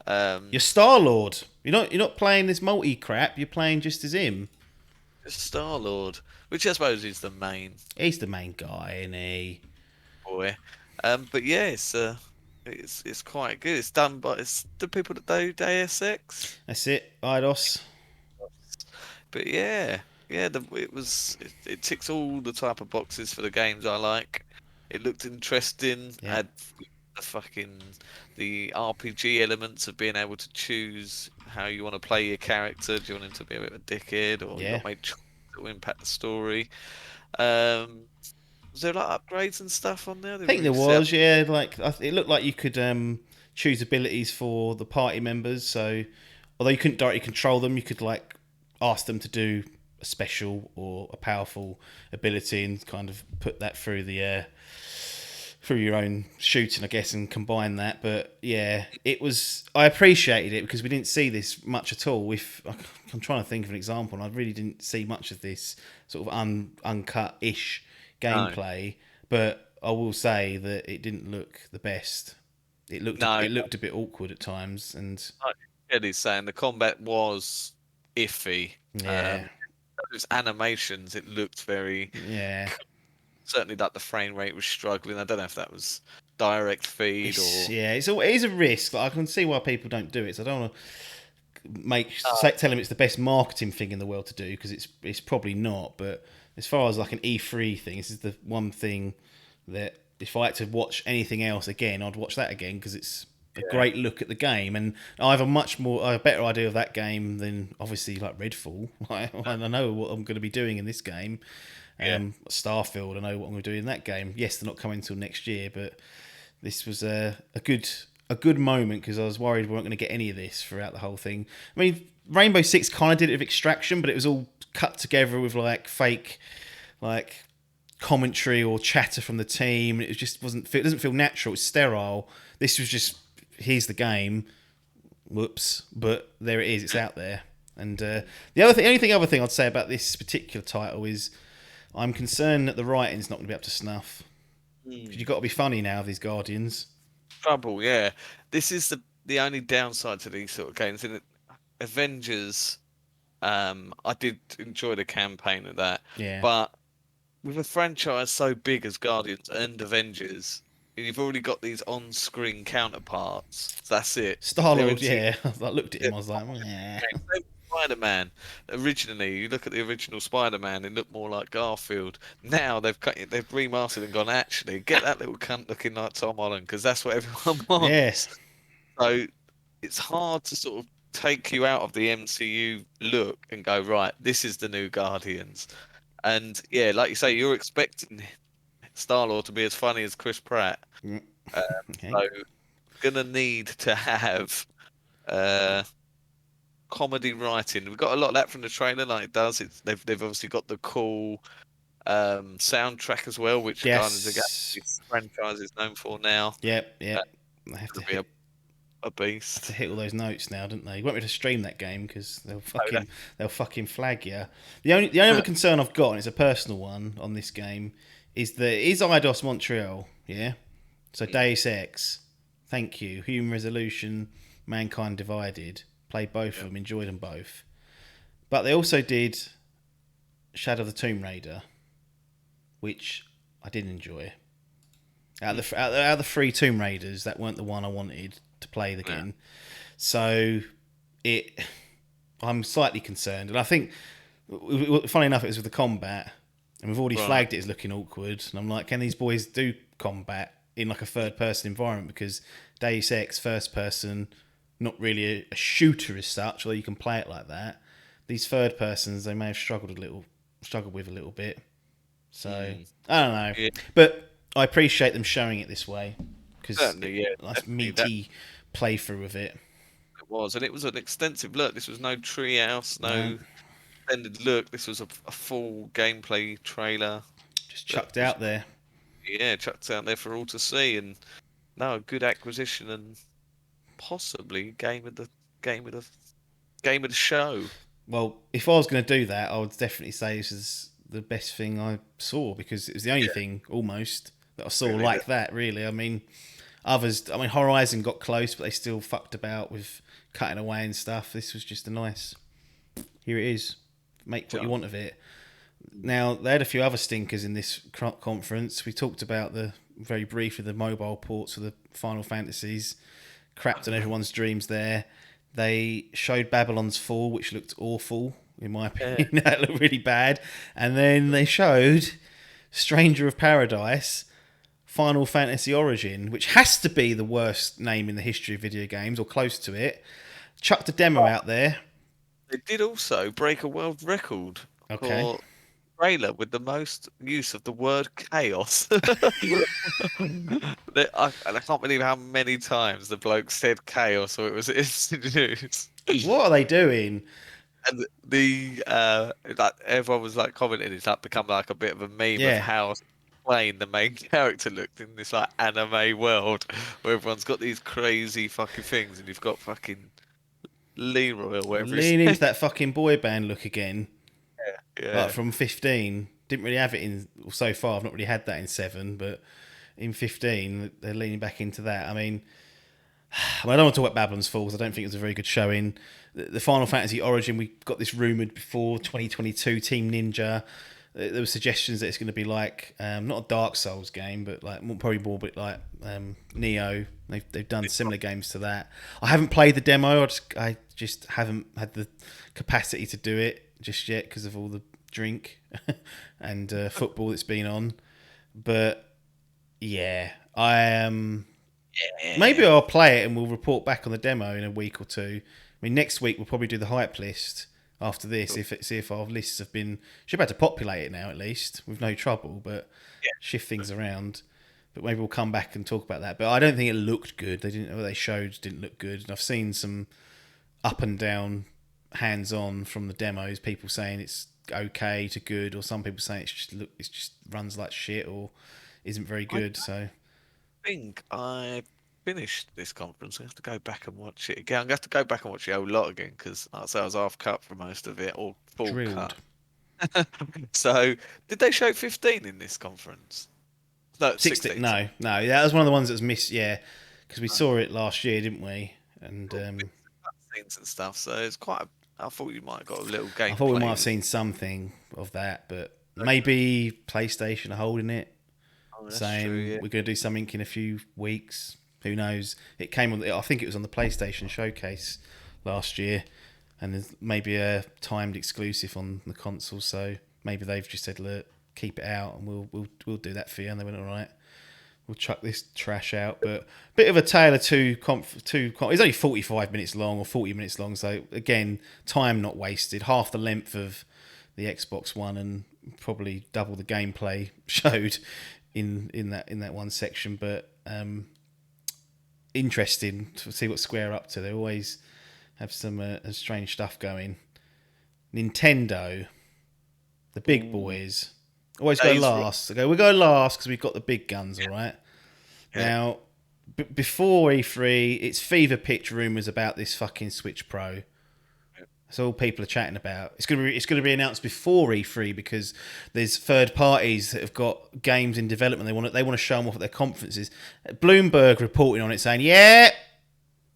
You're Star-Lord. You're not playing this multi crap. You're playing just as him. Star-Lord, which I suppose is the main. He's the main guy, isn't he? Boy, but yeah, it's quite good. It's done by the people that do Deus Ex. That's it, Eidos. But yeah, it ticks all the type of boxes for the games I like. It looked interesting. Yeah. Had the RPG elements of being able to choose how you want to play your character. Do you want him to be a bit of a dickhead, or you got to make choices that will impact the story? Was there like upgrades and stuff on there? I They think there reset. was, yeah. Like it looked like you could choose abilities for the party members. So although you couldn't directly control them, you could like ask them to do a special or a powerful ability and kind of put that through your own shooting, I guess, and combine that. But yeah, it was. I appreciated it because we didn't see this much at all. If I'm trying to think of an example, and I really didn't see much of this sort of uncut-ish No, gameplay. But I will say that it didn't look the best. no. It looked a bit awkward at times, and Like Eddie's saying, the combat was iffy. yeah, Those animations, it looked very. yeah. Certainly, that the frame rate was struggling. I don't know if that was direct feed It's or. yeah, it is a risk. Like, I can see why people don't do it. So I don't want to tell him it's the best marketing thing in the world to do because it's probably not. But as far as like an E3 thing, this is the one thing that if I had to watch anything else again, I'd watch that again because it's a Yeah, great look at the game, and I have a better idea of that game than obviously like Redfall. I know what I'm going to be doing in this game. yeah. Starfield, I know what I'm going to do in that game. Yes, they're not coming until next year, but this was a good moment because I was worried we weren't going to get any of this throughout the whole thing. I mean, Rainbow Six kind of did it with Extraction, but it was all cut together with like fake, like commentary or chatter from the team. It just wasn't. It doesn't feel natural. It's sterile. This was just here's the game. Whoops, but there it is. It's out there. And only thing I'd say about this particular title is I'm concerned that the writing's not going to be up to snuff. Because you've got to be funny now, these Guardians. Trouble, yeah. This is the only downside to these sort of games. In Avengers, I did enjoy the campaign of that, Yeah. but with a franchise so big as Guardians and Avengers, you've already got these on-screen counterparts. That's it. Star They're Lord, into yeah. I looked at him, I was like, yeah. Spider-Man. Originally, you look at the original Spider-Man, it looked more like Garfield. Now they've remastered and gone, actually, get that little cunt looking like Tom Holland because that's what everyone Yeah. wants. So it's hard to sort of take you out of the MCU look and go, right, this is the new Guardians. And yeah, like you say, you're expecting Star-Lord to be as funny as Chris Pratt. Uh, Okay. so gonna need to have uh, comedy writing. We've got a lot of that from the trailer, like it does. They've obviously got the cool soundtrack as well, which Guardians of the Yes. Galaxy franchise is known for now. Yep, Uh, yep. I have to gonna be hit a beast. all those notes now, don't they? You want me to stream that game because Oh, they'll fucking flag you. The only other concern I've got, and it's a personal one on this game, is that it is IDOS Montreal, yeah. So Deus Ex, thank you. Human Resolution, Mankind Divided. Played both of them, enjoyed them both. But they also did Shadow of the Tomb Raider, which I did enjoy. Out of the three Tomb Raiders, that weren't the one I wanted to play again. So I'm slightly concerned, and I think, funny enough, it was with the combat, and we've already Right. flagged it as looking awkward. And I'm like, can these boys do combat in like a third-person environment? Because Deus Ex first person, not really a shooter as such, although you can play it like that. These third persons, they may have struggled with a little bit. So I don't know, Yeah, but I appreciate them showing it this way because certainly, yeah, nice definitely that meaty playthrough of it. it was, and it was an extensive look. This was no treehouse, No, no extended look. This was a full gameplay trailer just that chucked was, out there. yeah, chucked out there for all to see. And no, a good acquisition and possibly game of the show. Well, if I was going to do that, I would definitely say this is the best thing I saw because it was the only Yeah, thing almost that I saw really. like that. Really, I mean, Horizon got close, but they still fucked about with cutting away and stuff. This was just a nice. Here it is. Make what you want of it. Now they had a few other stinkers in this conference. We talked about very briefly the mobile ports for the Final Fantasies, crapped on everyone's dreams there. They showed Babylon's Fall, which looked awful in my Yeah. opinion. That looked really bad. And then they showed Stranger of Paradise, Final Fantasy Origin, which has to be the worst name in the history of video games or close to it. Chucked a demo out there. They did also break a world record Okay. for trailer with the most use of the word chaos. I can't believe how many times the bloke said chaos or it was instant news. What are they doing? And the like everyone was like commenting, it's like become like a bit of a meme of Yeah, how plain the main character looked in this like anime world where everyone's got these crazy fucking things and you've got fucking Leroy or whatever his lean name. into that fucking boy band look again. Like Yeah. from 15. Didn't really have it in so far. I've not really had that in 7, but in 15 they're leaning back into that. I mean, I don't want to talk about Babylon's Falls. I don't think it was a very good showing. The Final Fantasy Origin, we got this rumoured before 2022, Team Ninja. There were suggestions that it's going to be like, not a Dark Souls game, but like probably more bit like Neo. They've done similar games to that. I haven't played the demo. I just haven't had the capacity to do it just yet because of all the drink and football that's been on. But yeah, I am. Maybe I'll play it and we'll report back on the demo in a week or two. I mean, next week we'll probably do the hype list after this. See if our lists have been. Should be able to populate it now at least with no trouble, but shift things around. But maybe we'll come back and talk about that. But I don't think it looked good. They didn't. What they showed didn't look good. And I've seen some up and down, hands on from the demos. People saying it's okay to good, or some people saying it's just runs like shit or isn't very good. So think I finished this conference. I have to go back and watch it again. I'm gonna have to go back and watch the whole lot again because like I say I was half cut for most of it, or full drilled. cut. So, did they show 15 in this conference? No, 16. 16. So, No. That was one of the ones that was missed. Yeah, because we saw it last year, didn't we? And scenes and stuff. So it's quite. I thought you might have got a little I thought we might gameplay. have seen something of that, but maybe PlayStation are holding it, Oh, that's true. saying Yeah. we're going to do something in a few weeks. Who knows? It came on. I think it was on the PlayStation showcase last year, and there's maybe a timed exclusive on the console. So maybe they've just said, "Look, keep it out, and we'll do that for you." And they went, "All right, we'll chuck this trash out." But bit of a tale of it's only 45 minutes long or 40 minutes long. So again, time not wasted. Half the length of the Xbox One and probably double the gameplay showed in that one section. But interesting to see what Square are up to. They always have some strange stuff going. Nintendo, the big boys, always go last. They go, we go last because we've got the big guns, all right? Yeah. Now, before E3, it's fever pitch rumours about this fucking Switch Pro. That's all people are chatting about. It's gonna be announced before E3 because there's third parties that have got games in development. They want to show them off at their conferences. Bloomberg reporting on it saying, yeah.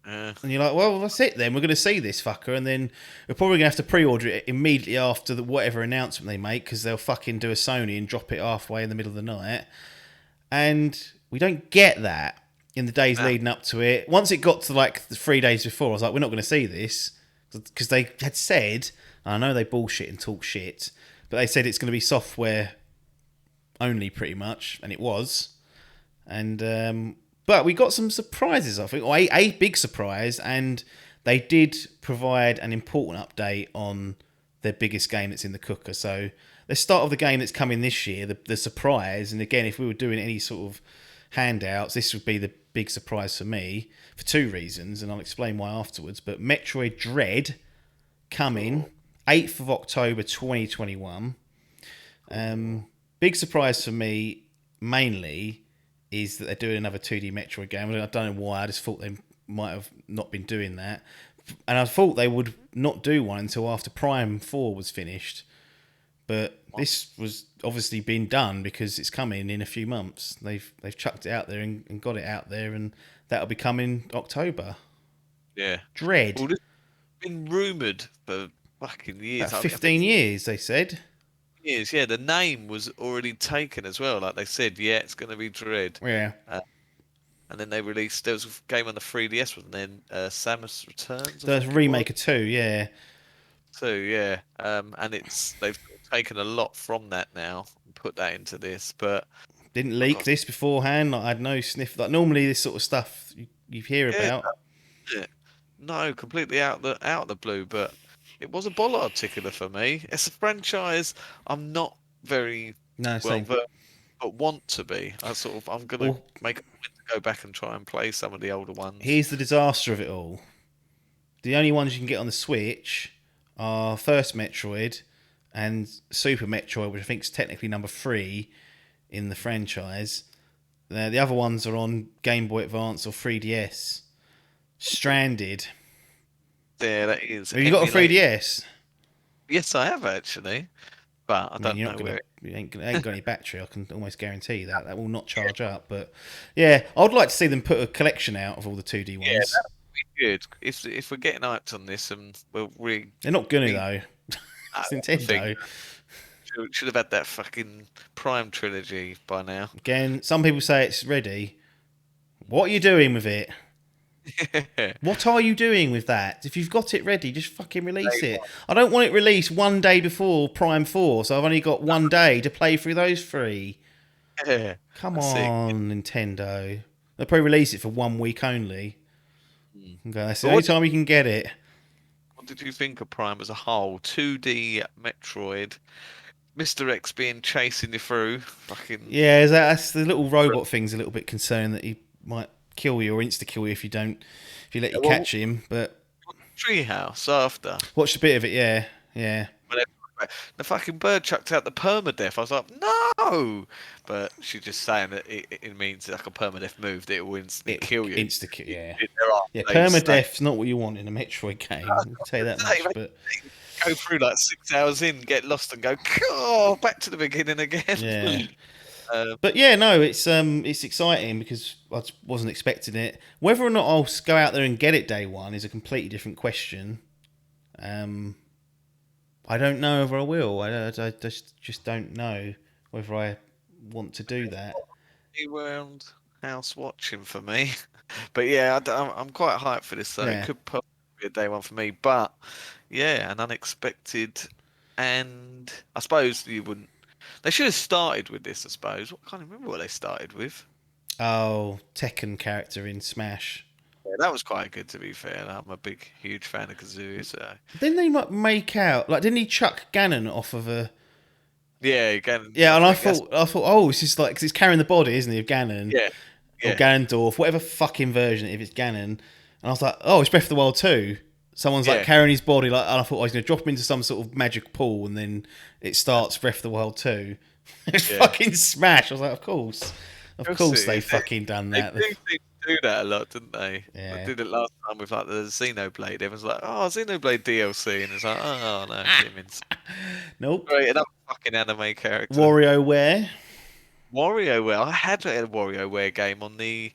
And you're like, well, that's it then. We're going to see this fucker, and then we're probably going to have to pre-order it immediately after whatever announcement they make because they'll fucking do a Sony and drop it halfway in the middle of the night. And we don't get that in the days leading up to it. Once it got to like the 3 days before, I was like, we're not going to see this because they had said, I know they bullshit and talk shit, but they said it's going to be software only pretty much, and it was. And but we got some surprises, I think, or a big surprise, and they did provide an important update on their biggest game that's in the cooker. So let's start off the game that's coming this year, the surprise. And again, if we were doing any sort of handouts, this would be the big surprise for me for two reasons, and I'll explain why afterwards. But Metroid Dread coming 8th of October 2021. Big surprise for me, mainly, is that they're doing another 2D Metroid game. I don't know why. I just thought they might have not been doing that. And I thought they would not do one until after Prime 4 was finished. But this was obviously been done because it's coming in a few months. They've chucked it out there and got it out there, and that'll be coming October. Yeah. Dread. Well, this has been rumoured for fucking years. About I 15 years, they said. years. Yeah, the name was already taken as well. Like they said, yeah, it's going to be Dread. Yeah. And then they released. There was a game on the 3DS, wasn't there? Samus Returns. There's a remake of 2, yeah. So yeah, and they've taken a lot from that now and put that into this, but Didn't leak this beforehand. Like, I had no sniff. Like normally, this sort of stuff you hear about. yeah, no, completely out of the blue. But it was a bollard tickler for me. It's a franchise I'm not No, well same. versed, but want to be. I'm gonna Well, make a point to go back and try and play some of the older ones. here's the disaster of it all. The only ones you can get on the Switch are first Metroid and Super Metroid, which I think is technically number 3 in the franchise. The other ones are on Game Boy Advance or 3DS. Stranded. There, that is Have you got a emulate. 3DS? Yes, I have actually, but I I mean, don't you're know not gonna, where. you ain't got any battery. I can almost guarantee that will not charge up. But yeah, I'd like to see them put a collection out of all the 2D Yeah, ones. that would be good. If we're getting hyped on this, and we'll They're not gonna re though. I It's think Nintendo. should have had that fucking Prime trilogy by now. Again, some people say it's ready. What are you doing with it? What are you doing with that? If you've got it ready, just fucking release it. I don't want it released one day before Prime 4, so I've only got one day to play through those 3. Yeah, Come that's it. on, Nintendo. They'll probably release it for 1 week only. Mm. Okay, that's the But only time you can get it. what did you think of Prime as a whole? 2D Metroid, Mr. X being chasing you through, fucking Yeah, that's the little robot thing's a little bit concerning that he might kill you or insta kill you if you let you well, catch him. But treehouse after. watched a bit of it. Yeah, yeah, When they talk about- The fucking bird chucked out the permadeath. I was like, no! But she's just saying that it means like a permadeath move that it will instantly kill you. insta kill. Yeah, There are yeah. they stay. Permadeath's not what you want in a Metroid game. I'll tell you that much. But Go through like 6 hours in, get lost, and go back to the beginning again. yeah. um, But yeah, no, it's exciting because I just wasn't expecting it. Whether or not I'll go out there and get it day one is a completely different question. I don't know if I will. I just don't know whether I want to do that. around house watching for me, but yeah, I'm quite hyped for this. So it Yeah. could probably be a day one for me. But yeah, an unexpected, and I suppose you wouldn't. They should have started with this. I suppose. I can't remember what they started with. Oh, Tekken character in Smash. Yeah, that was quite good, to be fair. I'm a huge fan of Kazooie, so Didn't they make out like? Didn't he chuck Ganon off of a? yeah, again, Yeah, I and I think that's thought, oh, it's just like because he's carrying the body, isn't he, of Ganon yeah, or yeah, Ganondorf, whatever fucking version, if it's Ganon. And I was like, oh, it's Breath of the Wild 2. Someone's like yeah. carrying his body, like, and I thought I was going to drop him into some sort of magic pool, and then it starts Breath of the Wild 2. It's Yeah. fucking Smash. I was like, of You'll course see. they fucking done They that. do seem to do that a lot, didn't they? Yeah. They did it last time with like the Xenoblade. Everyone's like, "Oh, Xenoblade DLC," and it's like, "Oh no, Jimin's Nope. great another fucking anime character." WarioWare. WarioWare. I had a WarioWare game on the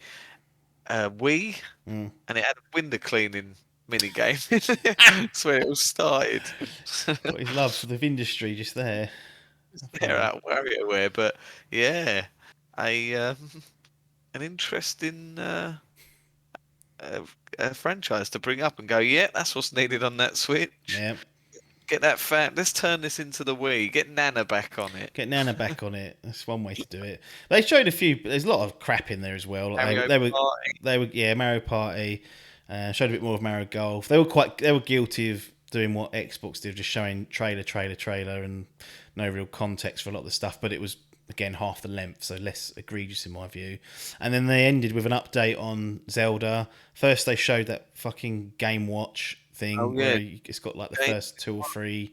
Wii, Mm. and it had a window cleaning mini game. That's where it all started. Got his love for the industry just there. They're at WarioWare, but yeah, a an interesting franchise to bring up and go. Yeah, that's what's needed on that Switch. Yeah. Get that fan. Let's turn this into the Wii. Get Nana back on it. Get Nana back on it. That's one way to do it. They showed a few. There's a lot of crap in there as well. Like Mario they were Party. yeah, Mario Party. Showed a bit more of Mario Golf. They were guilty of doing what Xbox did, just showing trailer, and no real context for a lot of the stuff. But it was again half the length, so less egregious in my view. And then they ended with an update on Zelda. First they showed that fucking Game Watch thing Oh where yeah, it's got like the first 2 or 3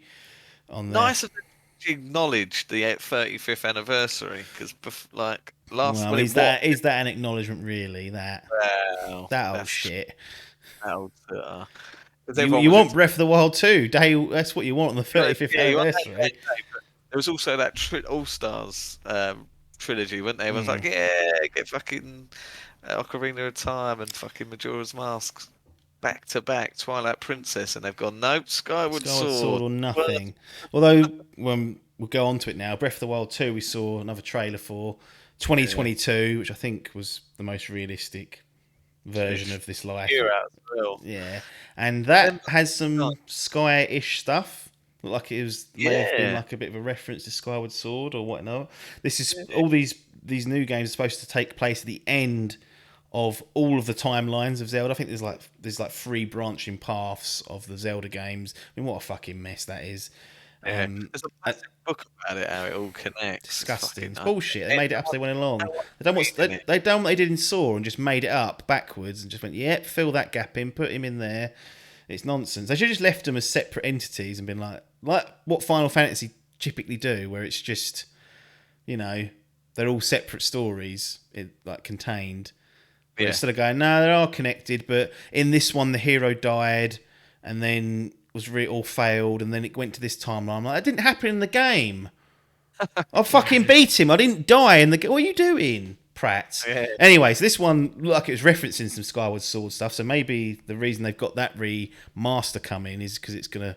on there. nice of them to acknowledge the 35th anniversary because like last Well, when is that an acknowledgement really? That wow, that old that's shit. that old, 'cause You everyone you was want Breath of the Wild 2 day? That's what you want on the 35th yeah, you want that, anniversary. but there was also that All Stars trilogy, weren't they? Everyone's like, Mm. yeah, get fucking Ocarina of Time and fucking Majora's Mask back to back, Twilight Princess, and they've gone, nope, Skyward Sword. Or nothing. Although when we'll go on to it now, Breath of the Wild 2 we saw another trailer for 2022, which I think was the most realistic version of this life. Year out as well. Yeah, and that And- has some Sky-ish stuff. Looked like it was may have been Yeah. like a bit of a reference to Skyward Sword or whatnot. This is all these new games are supposed to take place at the end of all of the timelines of Zelda. I think there's like 3 branching paths of the Zelda games. I mean, what a fucking mess that is. Yeah, there's a massive book about it, how it all connects. Disgusting. It's Fucking bullshit. They made it up as they went along. They done what they did in Saw and just made it up backwards and just went, yep, fill that gap in, put him in there. It's nonsense. They should have just left them as separate entities and been like what Final Fantasy typically do, where it's just, they're all separate stories, contained. But instead of going, no, they are connected, but in this one the hero died and then was all failed, and then it went to this timeline. I'm like, that didn't happen in the game. I fucking beat him. I didn't die in the game. What are you doing, Pratt? Yeah. Anyway, so this one looked like it was referencing some Skyward Sword stuff, so maybe the reason they've got that remaster coming is because it's going to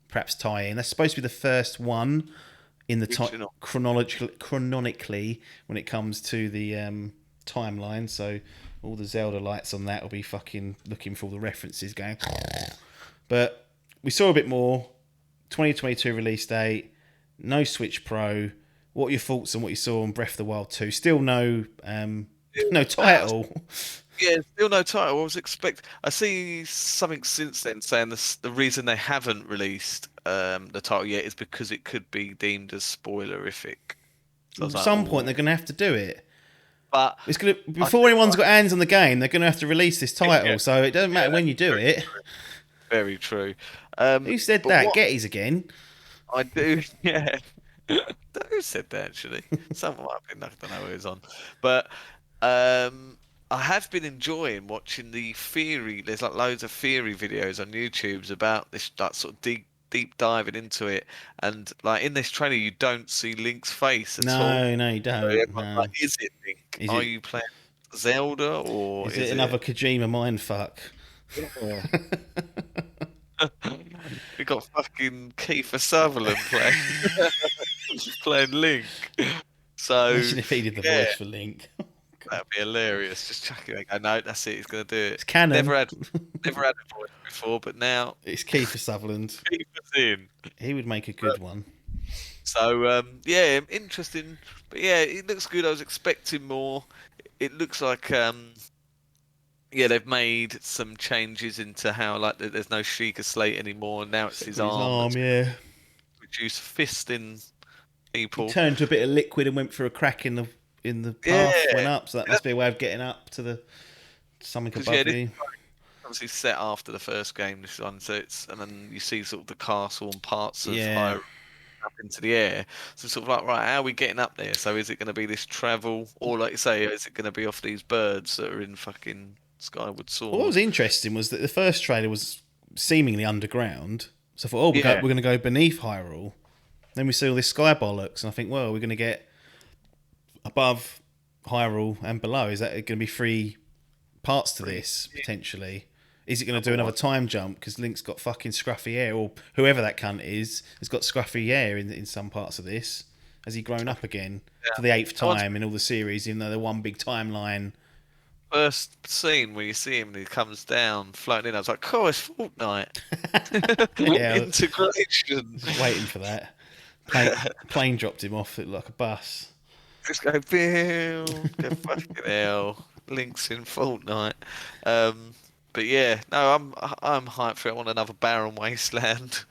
perhaps tie in. That's supposed to be the first one in the chronologically when it comes to the timeline, so all the Zelda lights on that will be fucking looking for all the references going. But we saw a bit more. 2022 release date. No Switch Pro. What are your thoughts on what you saw on Breath of the Wild 2? Still no title. Yeah, still no title. I see something since then saying the reason they haven't released the title yet is because it could be deemed as spoilerific. So At some point they're going to have to do it. But it's gonna before anyone's got hands on the game, they're going to have to release this title. Yeah. So it doesn't matter when you do it. True. Very true. Who said that? Gettys again. I do, yeah. Who said that, actually? Someone might have been, I don't know who it was on. But I have been enjoying watching the theory. There's like loads of theory videos on YouTube about this, like sort of deep diving into it. And like in this trailer, you don't see Link's face at all. No, you don't. No. Like, is it Link? Are you playing Zelda or is it another Kojima mindfuck? Yeah. We got fucking Kiefer Sutherland playing Link. So imagine if he did the voice for Link. That'd be hilarious. Just chuck it. I know that's it. He's gonna do it. It's canon. Never had a voice before, but now it's Kiefer Sutherland. Kiefer's in. He would make a good one. So yeah, interesting. But yeah, it looks good. I was expecting more. It looks like yeah, they've made some changes into how like there's no Sheikah Slate anymore. Now it's his arm. Yeah. Reduce fisting people. He turned to a bit of liquid and went through a crack in the path. Went up, so that must be a way of getting up to something above you. Obviously set after the first game, this one, so and then you see sort of the castle and parts of Hyrule up into the air. So sort of like, right, how are we getting up there? So is it going to be this travel, or like you say, is it going to be off these birds that are in fucking Skyward Sword? What was interesting was that the first trailer was seemingly underground. So I thought, we're going to go beneath Hyrule. Then we see all this sky bollocks, and I think, well, we're going to get above Hyrule and below. Is that going to be three parts to this, potentially? Is it going to do another time jump? Because Link's got fucking scruffy hair, or whoever that cunt is, has got scruffy hair in some parts of this. Has he grown up again for the 8th time in all the series, even though they're one big timeline? First scene where you see him and he comes down, floating in, I was like, cool, it's Fortnite. Integration. Waiting for that. Plane dropped him off like a bus. Just go, Bill, go fucking hell. Link's in Fortnite. But yeah, no, I'm hyped for it. I want another Barren Wasteland.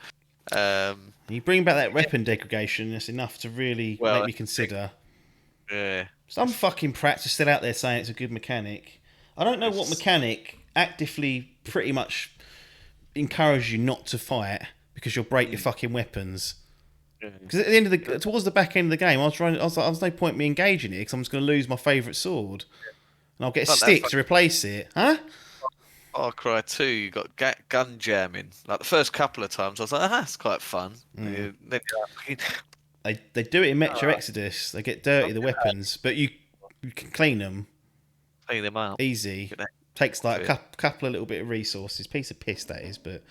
You bring back that weapon degradation, that's enough to really make me consider. Yeah. Some fucking prats are still out there saying it's a good mechanic. I don't know what mechanic actively pretty much encourages you not to fight because you'll break your fucking weapons. Because at the end of towards the back end of the game, I was like, there's no point me engaging it because I'm just going to lose my favourite sword, and I'll get a stick to replace it, huh? Far Cry 2, you got gun jamming. Like the first couple of times, I was like, that's quite fun. Then you're like, they do it in Metro Exodus. They get dirty, the weapons, but you can clean them. Clean them out. Easy. Takes like a couple of little bit of resources. Piece of piss, that is. But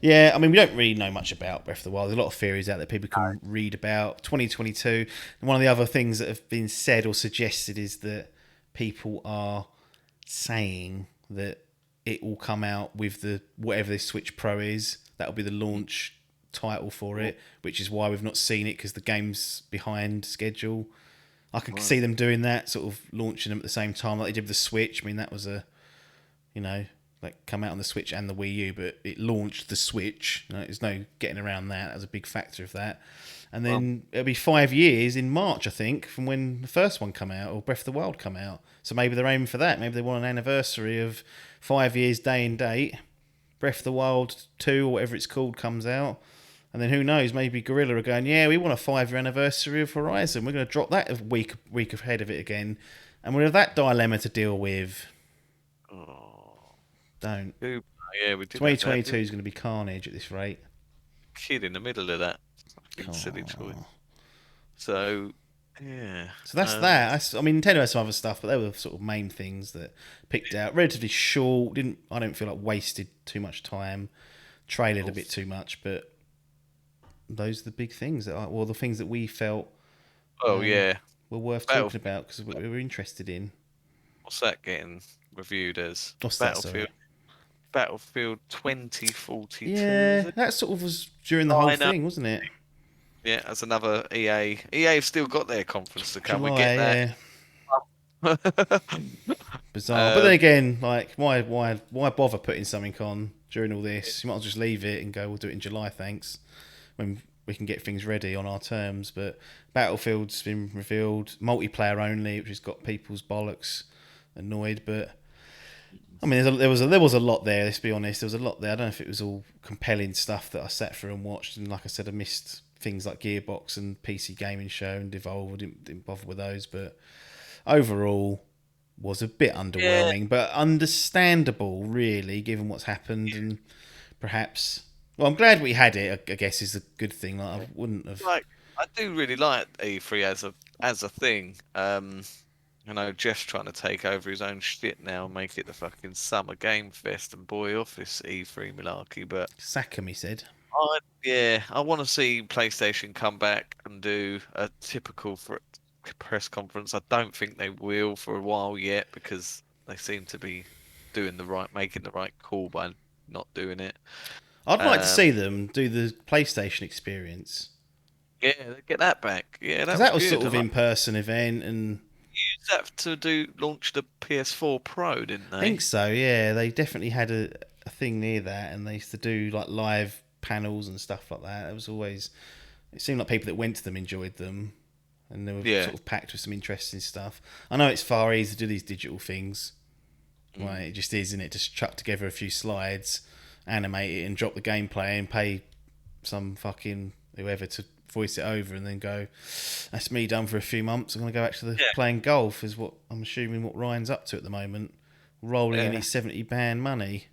yeah, I mean, we don't really know much about Breath of the Wild. There's a lot of theories out that people can read about. 2022. And one of the other things that have been said or suggested is that people are saying that it will come out with whatever this Switch Pro is. That'll be the launch title for it, which is why we've not seen it, because the game's behind schedule. I can see them doing that, sort of launching them at the same time like they did with the Switch. I mean, that was like come out on the Switch and the Wii U, but it launched the Switch. There's no getting around that. That was a big factor of that. And then it'll be 5 years in March, I think, from when the first one come out, or Breath of the Wild come out. So maybe they're aiming for that. Maybe they want an anniversary of 5 years, day and date. Breath of the Wild 2, or whatever it's called, comes out. And then who knows, maybe Guerrilla are going, yeah, we want a 5-year anniversary of Horizon. We're going to drop that a week ahead of it again. And we'll have that dilemma to deal with. Oh, Don't. yeah, we did. 2022 is going to be carnage at this rate. Kid in the middle of that. Fucking silly choice. So, yeah. So that's that. I mean, Nintendo has some other stuff, but they were sort of main things that picked out. Relatively short. I don't feel like wasted too much time. Trailered a bit too much, but those are the big things the things that we felt. Yeah. Were worth talking about because we were interested in. What's that getting reviewed as? What's Battlefield. Battlefield 2042. Yeah, that sort of was during the whole thing, wasn't it? Yeah, that's another EA. EA have still got their conference to come. July, we get that. Yeah. Bizarre, but then again, like, why bother putting something on during all this? You might as well just leave it and go, we'll do it in July, thanks, when we can get things ready on our terms. But Battlefield's been revealed, multiplayer only, which has got people's bollocks annoyed. But I mean, there was a lot there. Let's be honest, there was a lot there. I don't know if it was all compelling stuff that I sat through and watched. And like I said, I missed things like Gearbox and PC Gaming Show and Devolve. I didn't bother with those, but overall was a bit underwhelming, but understandable, really, given what's happened. And perhaps, well, I'm glad we had it, I guess, is a good thing. Like, I wouldn't have. Like, I do really like E3 as a thing. I know Jeff's trying to take over his own shit now and make it the fucking Summer Game Fest and boy off this E3 malarkey, but Sackam, he said. I want to see PlayStation come back and do a typical press conference. I don't think they will for a while yet because they seem to be making the right call by not doing it. I'd like to see them do the PlayStation experience. Yeah, get that back. Yeah, that was sort of in-person event, and use that to launch the PS4 Pro, didn't they? I think so. Yeah, they definitely had a thing near that, and they used to do like live panels and stuff like that. It seemed like people that went to them enjoyed them, and they were sort of packed with some interesting stuff. I know it's far easier to do these digital things. Right, it just is, isn't it? Just chuck together a few slides, animate it, and drop the gameplay, and pay some fucking whoever to voice it over, and then go, that's me done for a few months. I'm going to go back to playing golf, is what I'm assuming what Ryan's up to at the moment. Rolling in his 70 band money.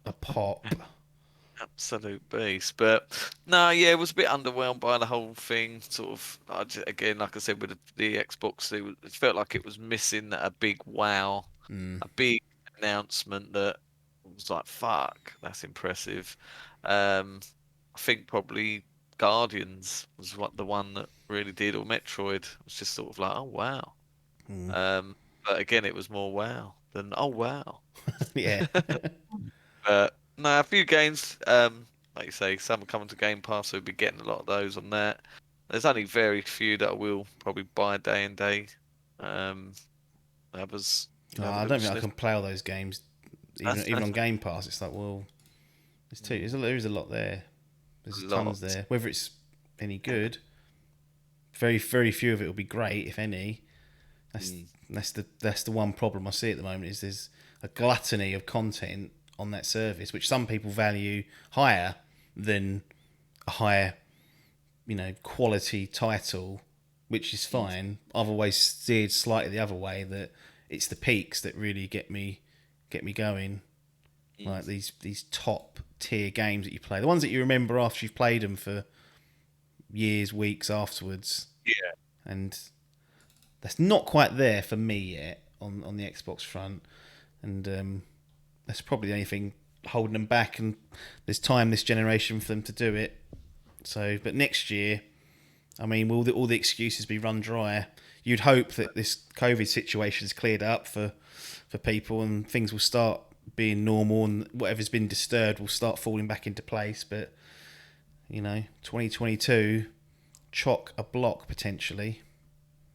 A pop. Absolute beast. But no, yeah, it was a bit underwhelmed by the whole thing. Sort of, again, like I said, with the Xbox, it felt like it was missing a big wow, a big announcement that was like, fuck, that's impressive. I think probably Guardians was the one that really did, or Metroid was just sort of like, oh wow. But again, it was more wow than oh wow. Yeah. But no, a few games, like you say, some are coming to Game Pass, so we'll be getting a lot of those on that. There's only very few that I will probably buy day and day. Others. I don't think I can play all those games, even on Game Pass. It's like, well, there is a lot there. There's tons there. Whether it's any good, very, very few of it will be great, if any. That's the one problem I see at the moment, is there's a gluttony of content on that service, which some people value higher than a higher, quality title, which is fine. I've always steered slightly the other way, that it's the peaks that really get me going. Like these top tier games that you play, the ones that you remember after you've played them for years, weeks afterwards. Yeah. And that's not quite there for me yet on the Xbox front, and that's probably the only thing holding them back. And there's time this generation for them to do it. So, but next year, I mean, will all the excuses be run dry? You'd hope that this COVID situation is cleared up for people, and things will start being normal, and whatever's been disturbed will start falling back into place. But 2022, chock a block potentially.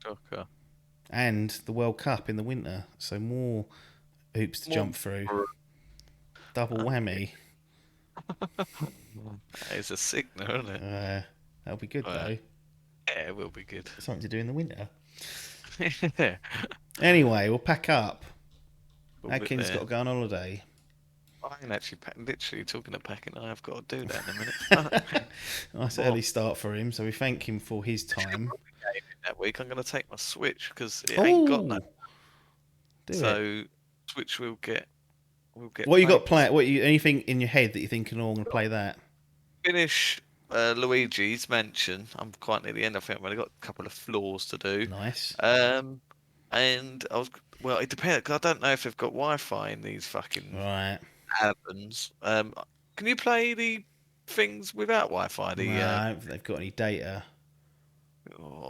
Chocker. And the World Cup in the winter, so more hoops to jump through. Double whammy. It's a sickener, isn't it? That'll be good though. Yeah, it will be good. Something to do in the winter. Yeah. Anyway, we'll pack up. We'll get Adkins got there. to go on holiday. I ain't actually literally talking of packing. I have got to do that in a minute. Nice early start for him, so we thank him for his Gaming time. that week, I'm going to take my Switch because it ain't got no. Do it. So Switch will get. What you got planned? Anything in your head that you're thinking, oh, I'm going to play that? Finish Luigi's Mansion. I'm quite near the end. I think I've only got a couple of floors to do. Nice. And I was it depends because I don't know if they've got Wi-Fi in these fucking Right. cabins. Can you play the things without Wi-Fi? No, I don't think they've got any data.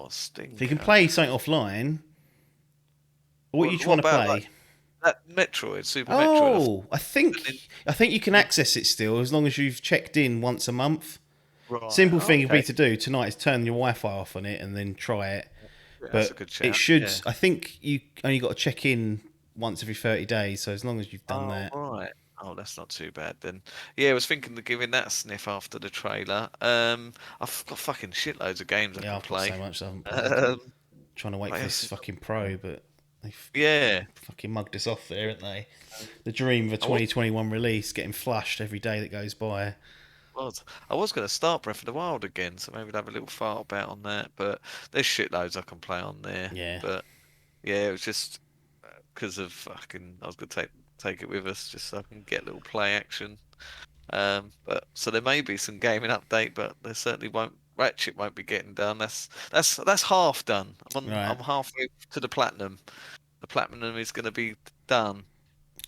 Stinker. If you can play something offline, what are you trying to play? Like that Metroid, Super Oh, Metroid. I think you can access it still as long as you've checked in once a month. Right, Simple thing would be to do tonight is turn your Wi-Fi off on it and then try it. Yeah, but that's a good shout. it should. Yeah. I think you only got to check in once every 30 days. So as long as you've done that, right. Oh, that's not too bad then. Yeah, I was thinking of giving that a sniff after the trailer. I've got fucking shitloads of games I can I've play. got so much I haven't played. Trying to wait what for else this is- fucking Pro, but they've Yeah. fucking mugged us off there, haven't they? The dream of a 2021 release getting flushed every day that goes by. I was going to start Breath of the Wild again, so maybe I'd have a little fart about on that. But there's shitloads I can play on there. Yeah. But yeah, it was just because of fucking. I was going to take it with us just so I can get a little play action. But so there may be some gaming update, but there certainly won't. Ratchet won't be getting done. That's half done. I'm halfway to the platinum. The platinum is going to be done.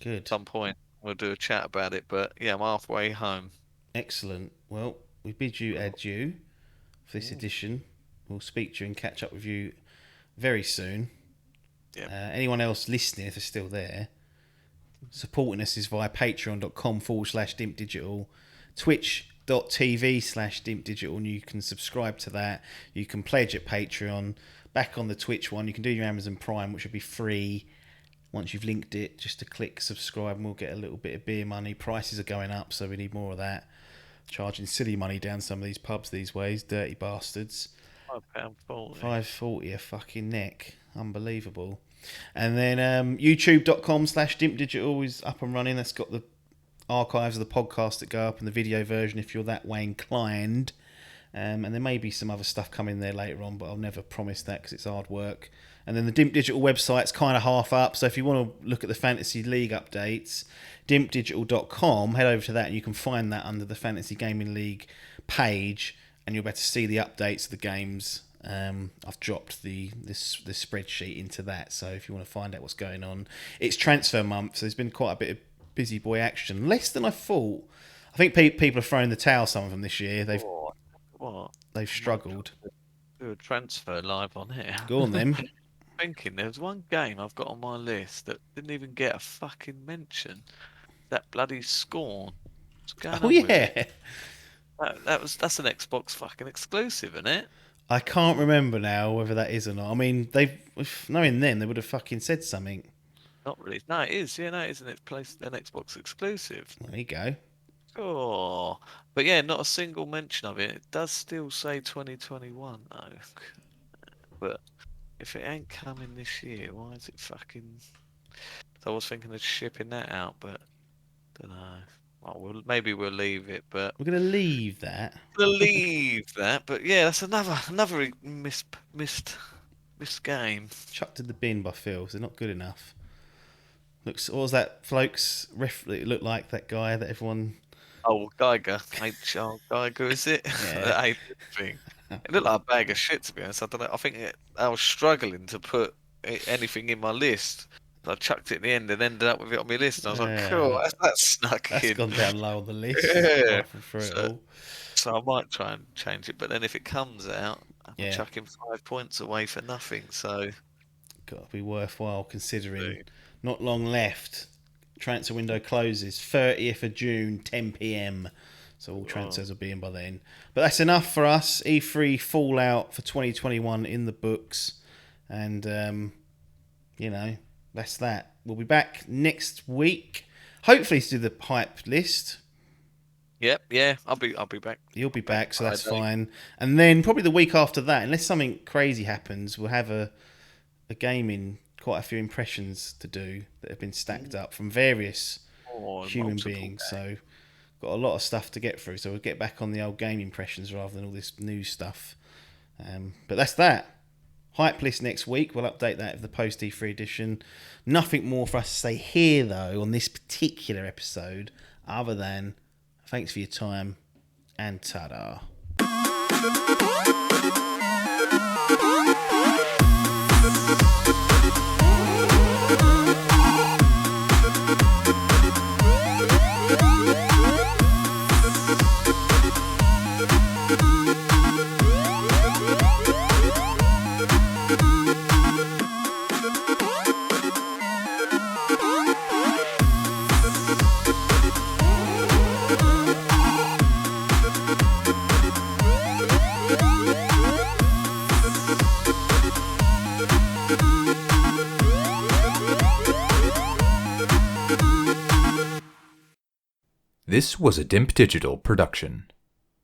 Good. At some point we'll do a chat about it. But yeah, I'm halfway home. Excellent. Well, we bid you adieu for this edition. We'll speak to you and catch up with you very soon. Yeah. Anyone else listening, if they're still there, supporting us is via patreon.com/Dimp Digital, twitch.tv/Dimp Digital, and you can subscribe to that. You can pledge at Patreon. Back on the Twitch one, you can do your Amazon Prime, which will be free once you've linked it, just to click subscribe and we'll get a little bit of beer money. Prices are going up, so we need more of that. Charging silly money down some of these pubs these ways, dirty bastards. £5.40. £5.40 a fucking neck. Unbelievable. And then youtube.com/Dimp Digital is up and running. That's got the archives of the podcast that go up and the video version if you're that way inclined. And there may be some other stuff coming there later on, but I'll never promise that because it's hard work. And then the Dimp Digital website's kind of half up, so if you want to look at the Fantasy League updates, dimpdigital.com, head over to that and you can find that under the Fantasy Gaming League page, and you'll be able to see the updates of the games. I've dropped the spreadsheet into that, so if you want to find out what's going on. It's transfer month, so there's been quite a bit of busy boy action. Less than I thought. I think people are throwing the towel, some of them, this year. They've struggled. Do a transfer live on here. Go on then. Thinking there's one game I've got on my list that didn't even get a fucking mention. That bloody Scorn. What's going on with it? That's an Xbox fucking exclusive, isn't it? I can't remember now whether that is or not. I mean, knowing then they would have fucking said something. Not really. No, it is. Yeah, no, it isn't. It's an Xbox exclusive. There you go. Oh, but yeah, not a single mention of it. It does still say 2021 though. But if it ain't coming this year, why is it fucking? So I was thinking of shipping that out, but don't know. Well, maybe we'll leave it, but We're gonna leave that. we'll leave that. But yeah, that's another missed game. Chucked in the bin by Phil. So they're not good enough. What was that, Flokes? It looked like that guy that everyone. Oh, Geiger, HR Geiger, is it? Yeah. The alien thing. It looked like a bag of shit, to be honest. I don't know. I think I was struggling to put anything in my list. I chucked it in the end and ended up with it on my list. And I was like, cool, that's snuck That's in. gone down low on the list. Yeah. It So I might try and change it. But then if it comes out, I'm chucking 5 points away for nothing. So got to be worthwhile considering. Not long left. Transfer window closes 30th of June, 10 p.m. So all transfers will be in by then. But that's enough for us. E3 Fallout for 2021 in the books. And, that's that. we'll be back next week. Hopefully to do the hype list. Yep, yeah, I'll be back. You'll be back, so that's Friday. fine. And then probably the week after that, unless something crazy happens, we'll have a gaming, quite a few impressions to do that have been stacked up from various human beings. So got a lot of stuff to get through. So we'll get back on the old game impressions rather than all this new stuff. But that's that. Hype list next week. We'll update that of the post E3 edition. Nothing more for us to say here, though, on this particular episode, other than thanks for your time and ta-da. This was a Dimp Digital production.